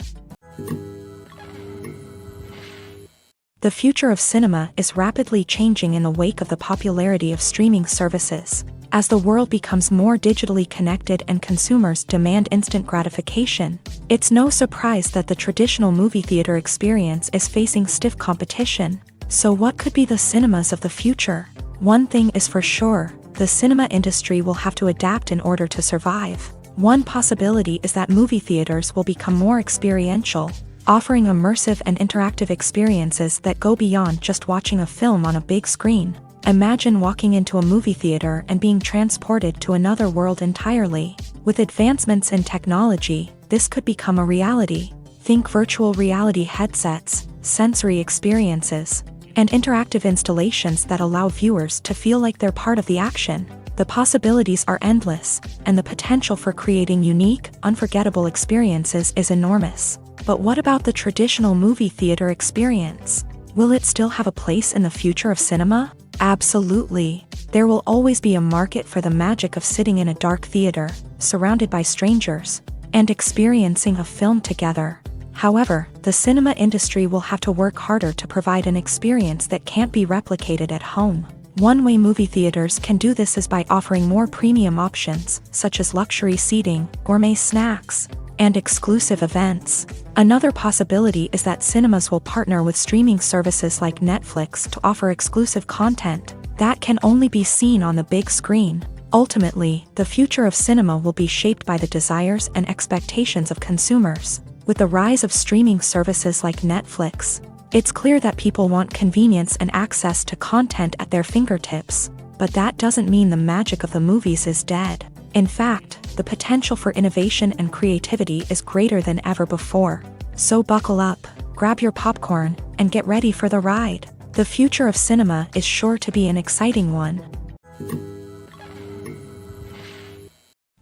The future of cinema is rapidly changing in the wake of the popularity of streaming services. As the world becomes more digitally connected and consumers demand instant gratification, it's no surprise that the traditional movie theater experience is facing stiff competition. So what could be the cinemas of the future? One thing is for sure, the cinema industry will have to adapt in order to survive. One possibility is that movie theaters will become more experiential, offering immersive and interactive experiences that go beyond just watching a film on a big screen. Imagine walking into a movie theater and being transported to another world entirely. With advancements in technology, this could become a reality. Think virtual reality headsets, sensory experiences, and interactive installations that allow viewers to feel like they're part of the action. The possibilities are endless, and the potential for creating unique, unforgettable experiences is enormous. But what about the traditional movie theater experience? Will it still have a place in the future of cinema? Absolutely. There will always be a market for the magic of sitting in a dark theater, surrounded by strangers, and experiencing a film together. However, the cinema industry will have to work harder to provide an experience that can't be replicated at home. One way movie theaters can do this is by offering more premium options, such as luxury seating, gourmet snacks, and exclusive events. Another possibility is that cinemas will partner with streaming services like Netflix to offer exclusive content that can only be seen on the big screen. Ultimately, the future of cinema will be shaped by the desires and expectations of consumers. With the rise of streaming services like Netflix, it's clear that people want convenience and access to content at their fingertips. But that doesn't mean the magic of the movies is dead. In fact, the potential for innovation and creativity is greater than ever before. So buckle up, grab your popcorn, and get ready for the ride. The future of cinema is sure to be an exciting one.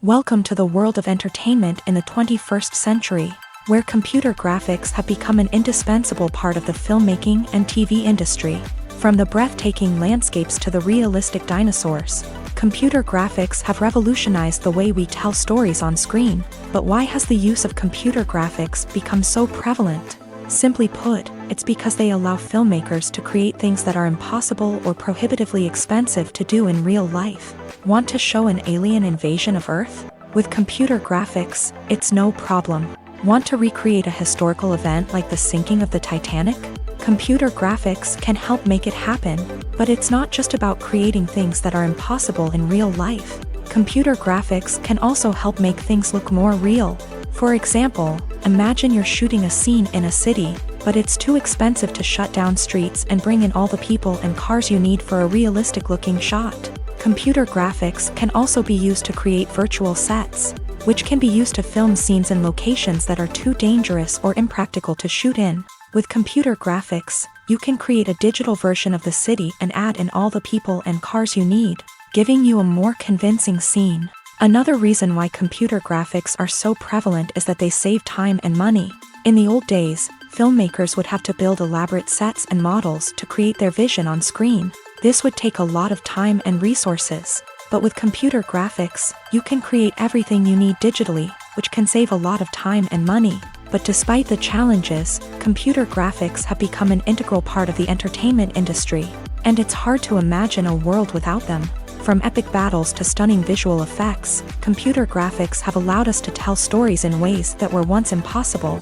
Welcome to the world of entertainment in the 21st century, where computer graphics have become an indispensable part of the filmmaking and TV industry. From the breathtaking landscapes to the realistic dinosaurs, computer graphics have revolutionized the way we tell stories on screen. But why has the use of computer graphics become so prevalent? Simply put, it's because they allow filmmakers to create things that are impossible or prohibitively expensive to do in real life. Want to show an alien invasion of Earth? With computer graphics, it's no problem. Want to recreate a historical event like the sinking of the Titanic? Computer graphics can help make it happen, but it's not just about creating things that are impossible in real life. Computer graphics can also help make things look more real. For example, imagine you're shooting a scene in a city, but it's too expensive to shut down streets and bring in all the people and cars you need for a realistic-looking shot. Computer graphics can also be used to create virtual sets, which can be used to film scenes in locations that are too dangerous or impractical to shoot in. With computer graphics, you can create a digital version of the city and add in all the people and cars you need, giving you a more convincing scene. Another reason why computer graphics are so prevalent is that they save time and money. In the old days, filmmakers would have to build elaborate sets and models to create their vision on screen. This would take a lot of time and resources. But with computer graphics, you can create everything you need digitally, which can save a lot of time and money. But despite the challenges, computer graphics have become an integral part of the entertainment industry, and it's hard to imagine a world without them. From epic battles to stunning visual effects, computer graphics have allowed us to tell stories in ways that were once impossible.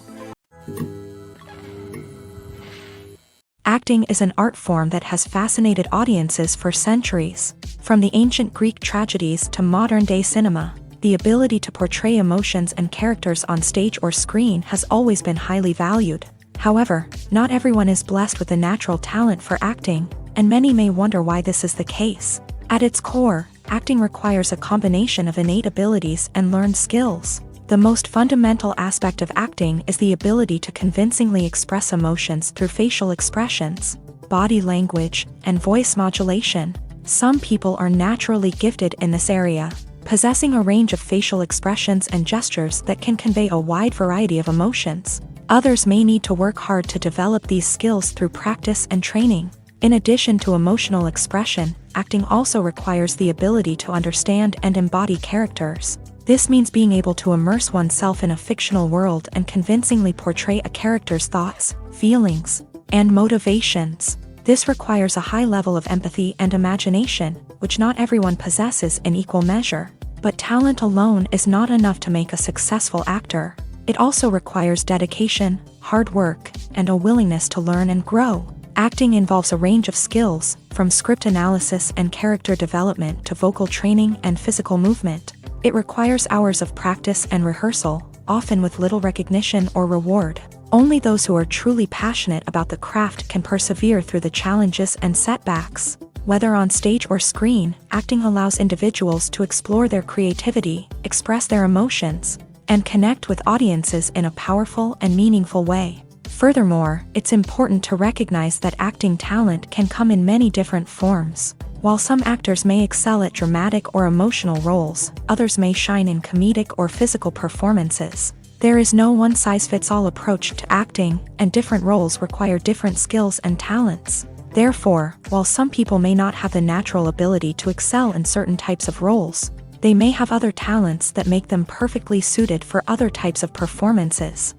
Acting is an art form that has fascinated audiences for centuries. From the ancient Greek tragedies to modern-day cinema, the ability to portray emotions and characters on stage or screen has always been highly valued. However, not everyone is blessed with the natural talent for acting, and many may wonder why this is the case. At its core, acting requires a combination of innate abilities and learned skills. The most fundamental aspect of acting is the ability to convincingly express emotions through facial expressions, body language, and voice modulation. Some people are naturally gifted in this area, possessing a range of facial expressions and gestures that can convey a wide variety of emotions. Others may need to work hard to develop these skills through practice and training. In addition to emotional expression, acting also requires the ability to understand and embody characters. This means being able to immerse oneself in a fictional world and convincingly portray a character's thoughts, feelings, and motivations. This requires a high level of empathy and imagination, which not everyone possesses in equal measure. But talent alone is not enough to make a successful actor. It also requires dedication, hard work, and a willingness to learn and grow. Acting involves a range of skills, from script analysis and character development to vocal training and physical movement. It requires hours of practice and rehearsal, often with little recognition or reward. Only those who are truly passionate about the craft can persevere through the challenges and setbacks. Whether on stage or screen, acting allows individuals to explore their creativity, express their emotions, and connect with audiences in a powerful and meaningful way. Furthermore, it's important to recognize that acting talent can come in many different forms. While some actors may excel at dramatic or emotional roles, others may shine in comedic or physical performances. There is no one-size-fits-all approach to acting, and different roles require different skills and talents. Therefore, while some people may not have the natural ability to excel in certain types of roles, they may have other talents that make them perfectly suited for other types of performances.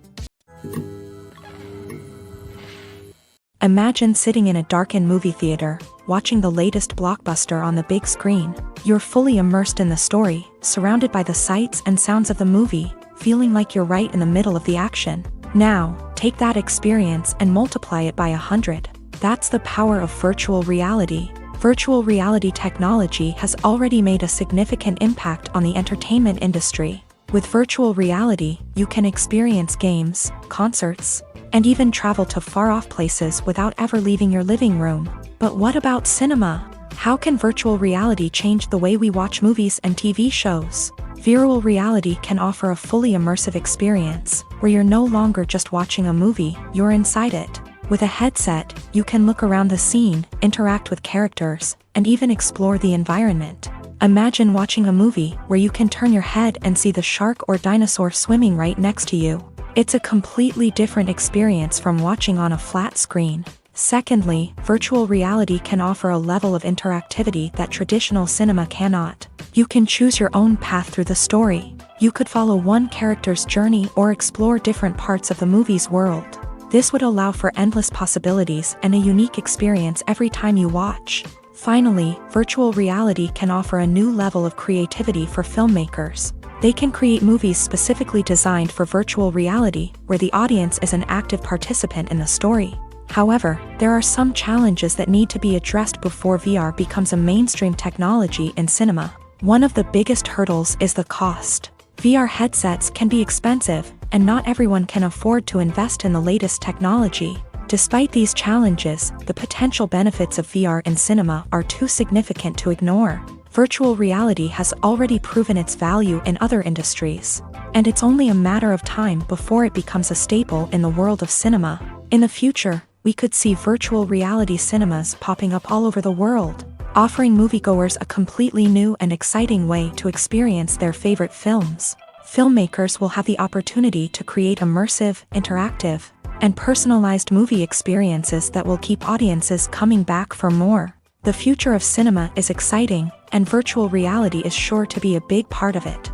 Imagine sitting in a darkened movie theater, watching the latest blockbuster on the big screen. You're fully immersed in the story, surrounded by the sights and sounds of the movie, feeling like you're right in the middle of the action. Now, take that experience and multiply it by 100. That's the power of virtual reality. Virtual reality technology has already made a significant impact on the entertainment industry. With virtual reality, you can experience games, concerts, and even travel to far-off places without ever leaving your living room. But what about cinema? How can virtual reality change the way we watch movies and TV shows? Virtual reality can offer a fully immersive experience, where you're no longer just watching a movie, you're inside it. With a headset, you can look around the scene, interact with characters, and even explore the environment. Imagine watching a movie where you can turn your head and see the shark or dinosaur swimming right next to you. It's a completely different experience from watching on a flat screen. Secondly, virtual reality can offer a level of interactivity that traditional cinema cannot. You can choose your own path through the story. You could follow one character's journey or explore different parts of the movie's world. This would allow for endless possibilities and a unique experience every time you watch. Finally, virtual reality can offer a new level of creativity for filmmakers. They can create movies specifically designed for virtual reality, where the audience is an active participant in the story. However, there are some challenges that need to be addressed before VR becomes a mainstream technology in cinema. One of the biggest hurdles is the cost. VR headsets can be expensive, and not everyone can afford to invest in the latest technology. Despite these challenges, the potential benefits of VR in cinema are too significant to ignore. Virtual reality has already proven its value in other industries, and it's only a matter of time before it becomes a staple in the world of cinema. In the future, we could see virtual reality cinemas popping up all over the world, offering moviegoers a completely new and exciting way to experience their favorite films. Filmmakers will have the opportunity to create immersive, interactive, and personalized movie experiences that will keep audiences coming back for more. The future of cinema is exciting, and virtual reality is sure to be a big part of it.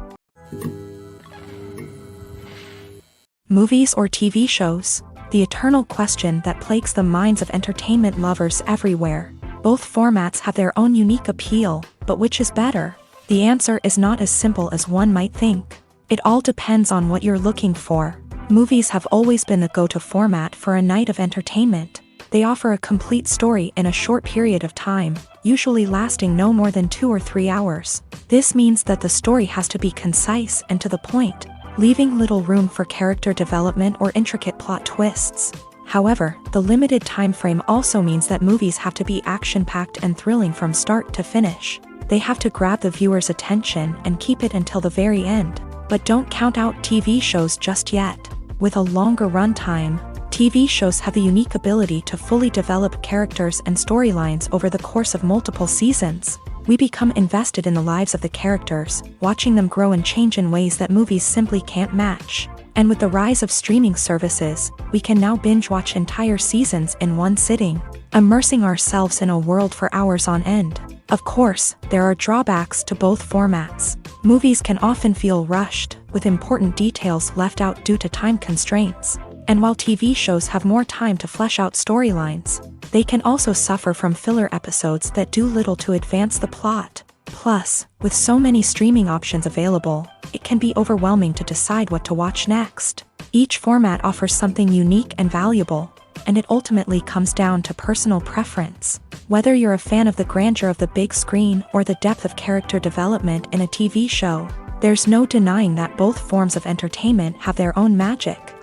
Movies or TV shows? The eternal question that plagues the minds of entertainment lovers everywhere. Both formats have their own unique appeal, but which is better? The answer is not as simple as one might think. It all depends on what you're looking for. Movies have always been the go-to format for a night of entertainment. They offer a complete story in a short period of time, usually lasting no more than 2 or 3 hours. This means that the story has to be concise and to the point, leaving little room for character development or intricate plot twists. However, the limited time frame also means that movies have to be action-packed and thrilling from start to finish. They have to grab the viewer's attention and keep it until the very end. But don't count out TV shows just yet. With a longer runtime, TV shows have the unique ability to fully develop characters and storylines over the course of multiple seasons. We become invested in the lives of the characters, watching them grow and change in ways that movies simply can't match. And with the rise of streaming services, we can now binge-watch entire seasons in one sitting, immersing ourselves in a world for hours on end. Of course, there are drawbacks to both formats. Movies can often feel rushed, with important details left out due to time constraints. And while TV shows have more time to flesh out storylines, they can also suffer from filler episodes that do little to advance the plot. Plus, with so many streaming options available, it can be overwhelming to decide what to watch next. Each format offers something unique and valuable, and it ultimately comes down to personal preference. Whether you're a fan of the grandeur of the big screen or the depth of character development in a TV show, there's no denying that both forms of entertainment have their own magic.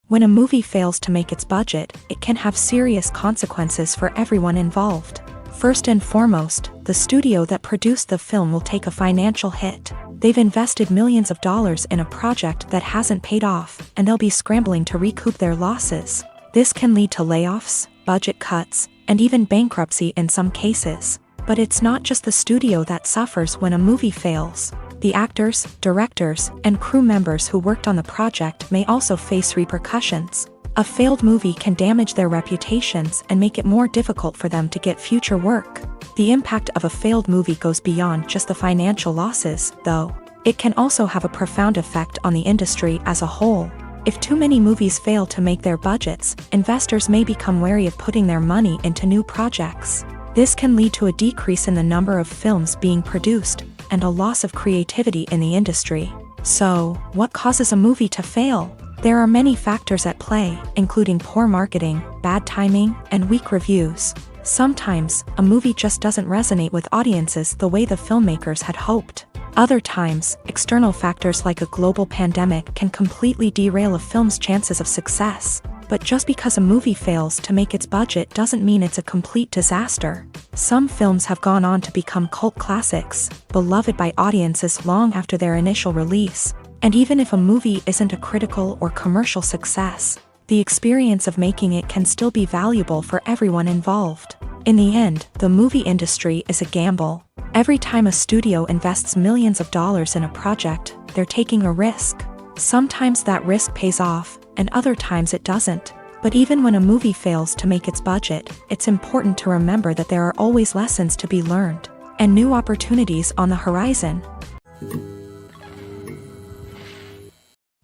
When a movie fails to make its budget, it can have serious consequences for everyone involved. First and foremost, the studio that produced the film will take a financial hit. They've invested millions of dollars in a project that hasn't paid off, and they'll be scrambling to recoup their losses. This can lead to layoffs, budget cuts, and even bankruptcy in some cases. But it's not just the studio that suffers when a movie fails. The actors, directors, and crew members who worked on the project may also face repercussions. A failed movie can damage their reputations and make it more difficult for them to get future work. The impact of a failed movie goes beyond just the financial losses, though. It can also have a profound effect on the industry as a whole. If too many movies fail to make their budgets, investors may become wary of putting their money into new projects. This can lead to a decrease in the number of films being produced, and a loss of creativity in the industry. So, what causes a movie to fail? There are many factors at play, including poor marketing, bad timing, and weak reviews. Sometimes, a movie just doesn't resonate with audiences the way the filmmakers had hoped. Other times, external factors like a global pandemic can completely derail a film's chances of success. But just because a movie fails to make its budget doesn't mean it's a complete disaster. Some films have gone on to become cult classics, beloved by audiences long after their initial release. And even if a movie isn't a critical or commercial success, the experience of making it can still be valuable for everyone involved. In the end, the movie industry is a gamble. Every time a studio invests millions of dollars in a project, they're taking a risk. Sometimes that risk pays off, and other times it doesn't. But even when a movie fails to make its budget, it's important to remember that there are always lessons to be learned, and new opportunities on the horizon.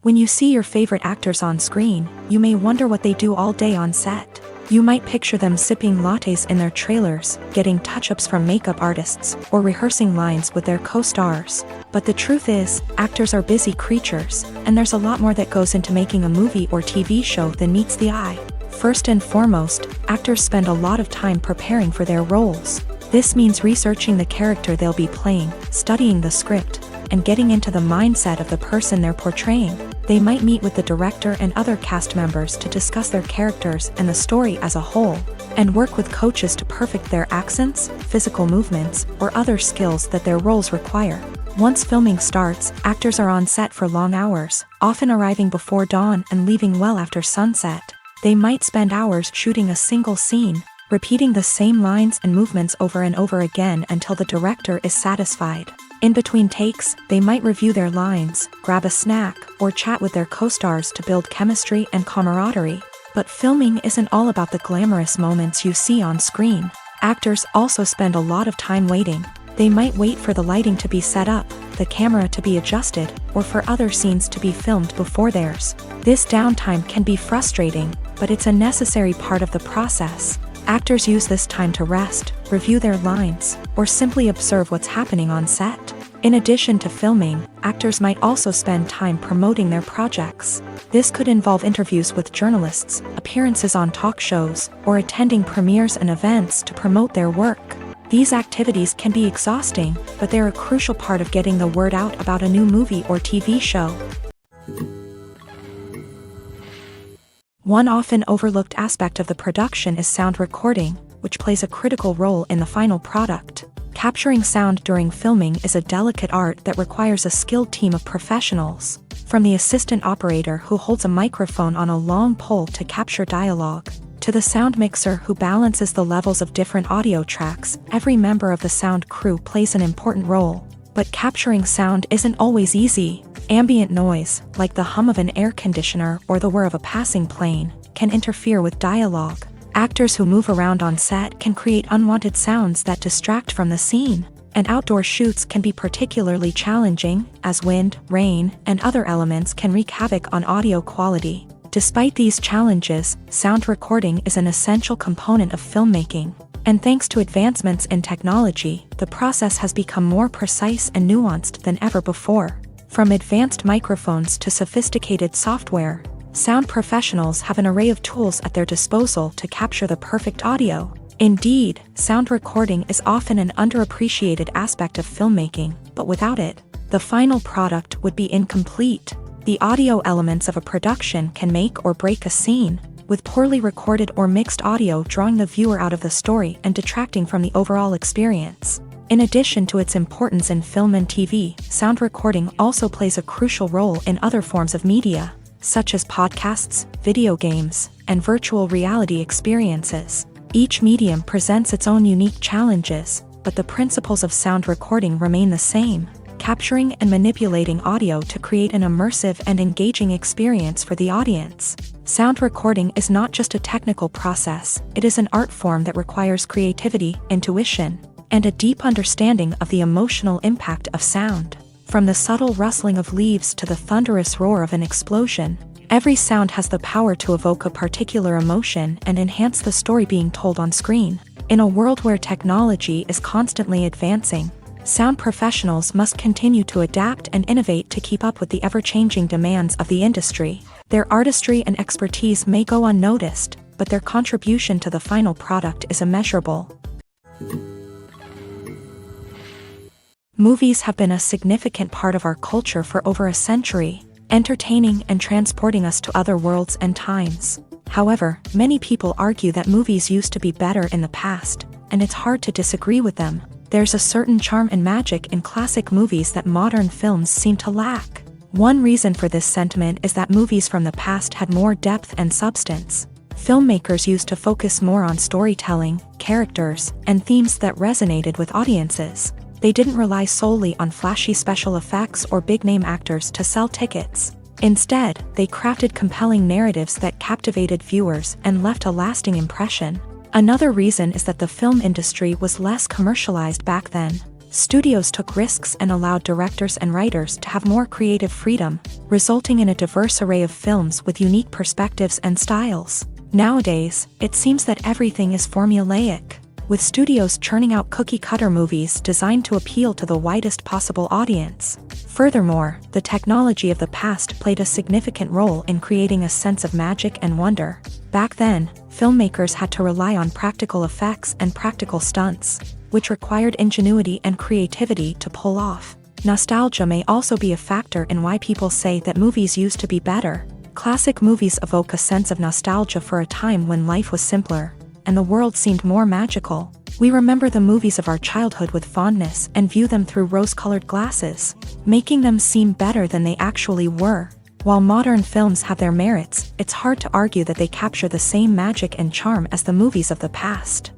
When you see your favorite actors on screen, you may wonder what they do all day on set. You might picture them sipping lattes in their trailers, getting touch-ups from makeup artists, or rehearsing lines with their co-stars. But the truth is, actors are busy creatures, and there's a lot more that goes into making a movie or TV show than meets the eye. First and foremost, actors spend a lot of time preparing for their roles. This means researching the character they'll be playing, studying the script, and getting into the mindset of the person they're portraying. They might meet with the director and other cast members to discuss their characters and the story as a whole, and work with coaches to perfect their accents, physical movements, or other skills that their roles require. Once filming starts, actors are on set for long hours, often arriving before dawn and leaving well after sunset. They might spend hours shooting a single scene, repeating the same lines and movements over and over again until the director is satisfied. In between takes, they might review their lines, grab a snack, or chat with their co-stars to build chemistry and camaraderie. But filming isn't all about the glamorous moments you see on screen. Actors also spend a lot of time waiting. They might wait for the lighting to be set up, the camera to be adjusted, or for other scenes to be filmed before theirs. This downtime can be frustrating, but it's a necessary part of the process. Actors use this time to rest, review their lines, or simply observe what's happening on set. In addition to filming, actors might also spend time promoting their projects. This could involve interviews with journalists, appearances on talk shows, or attending premieres and events to promote their work. These activities can be exhausting, but they're a crucial part of getting the word out about a new movie or TV show. One often overlooked aspect of the production is sound recording, which plays a critical role in the final product. Capturing sound during filming is a delicate art that requires a skilled team of professionals. From the assistant operator who holds a microphone on a long pole to capture dialogue, to the sound mixer who balances the levels of different audio tracks, every member of the sound crew plays an important role. But capturing sound isn't always easy. Ambient noise, like the hum of an air conditioner or the whir of a passing plane, can interfere with dialogue. Actors who move around on set can create unwanted sounds that distract from the scene. And outdoor shoots can be particularly challenging, as wind, rain, and other elements can wreak havoc on audio quality. Despite these challenges, sound recording is an essential component of filmmaking. And thanks to advancements in technology, the process has become more precise and nuanced than ever before. From advanced microphones to sophisticated software, sound professionals have an array of tools at their disposal to capture the perfect audio. Indeed, sound recording is often an underappreciated aspect of filmmaking, but without it, the final product would be incomplete. The audio elements of a production can make or break a scene, with poorly recorded or mixed audio drawing the viewer out of the story and detracting from the overall experience. In addition to its importance in film and TV, sound recording also plays a crucial role in other forms of media, such as podcasts, video games, and virtual reality experiences. Each medium presents its own unique challenges, but the principles of sound recording remain the same, capturing and manipulating audio to create an immersive and engaging experience for the audience. Sound recording is not just a technical process, it is an art form that requires creativity, intuition, and a deep understanding of the emotional impact of sound. From the subtle rustling of leaves to the thunderous roar of an explosion, every sound has the power to evoke a particular emotion and enhance the story being told on screen. In a world where technology is constantly advancing, sound professionals must continue to adapt and innovate to keep up with the ever-changing demands of the industry. Their artistry and expertise may go unnoticed, but their contribution to the final product is immeasurable. Movies have been a significant part of our culture for over a century, entertaining and transporting us to other worlds and times. However, many people argue that movies used to be better in the past, and it's hard to disagree with them. There's a certain charm and magic in classic movies that modern films seem to lack. One reason for this sentiment is that movies from the past had more depth and substance. Filmmakers used to focus more on storytelling, characters, and themes that resonated with audiences. They didn't rely solely on flashy special effects or big-name actors to sell tickets. Instead, they crafted compelling narratives that captivated viewers and left a lasting impression. Another reason is that the film industry was less commercialized back then. Studios took risks and allowed directors and writers to have more creative freedom, resulting in a diverse array of films with unique perspectives and styles. Nowadays, it seems that everything is formulaic, with studios churning out cookie-cutter movies designed to appeal to the widest possible audience. Furthermore, the technology of the past played a significant role in creating a sense of magic and wonder. Back then, filmmakers had to rely on practical effects and practical stunts, which required ingenuity and creativity to pull off. Nostalgia may also be a factor in why people say that movies used to be better. Classic movies evoke a sense of nostalgia for a time when life was simpler, and the world seemed more magical. We remember the movies of our childhood with fondness and view them through rose-colored glasses, making them seem better than they actually were. While modern films have their merits, it's hard to argue that they capture the same magic and charm as the movies of the past.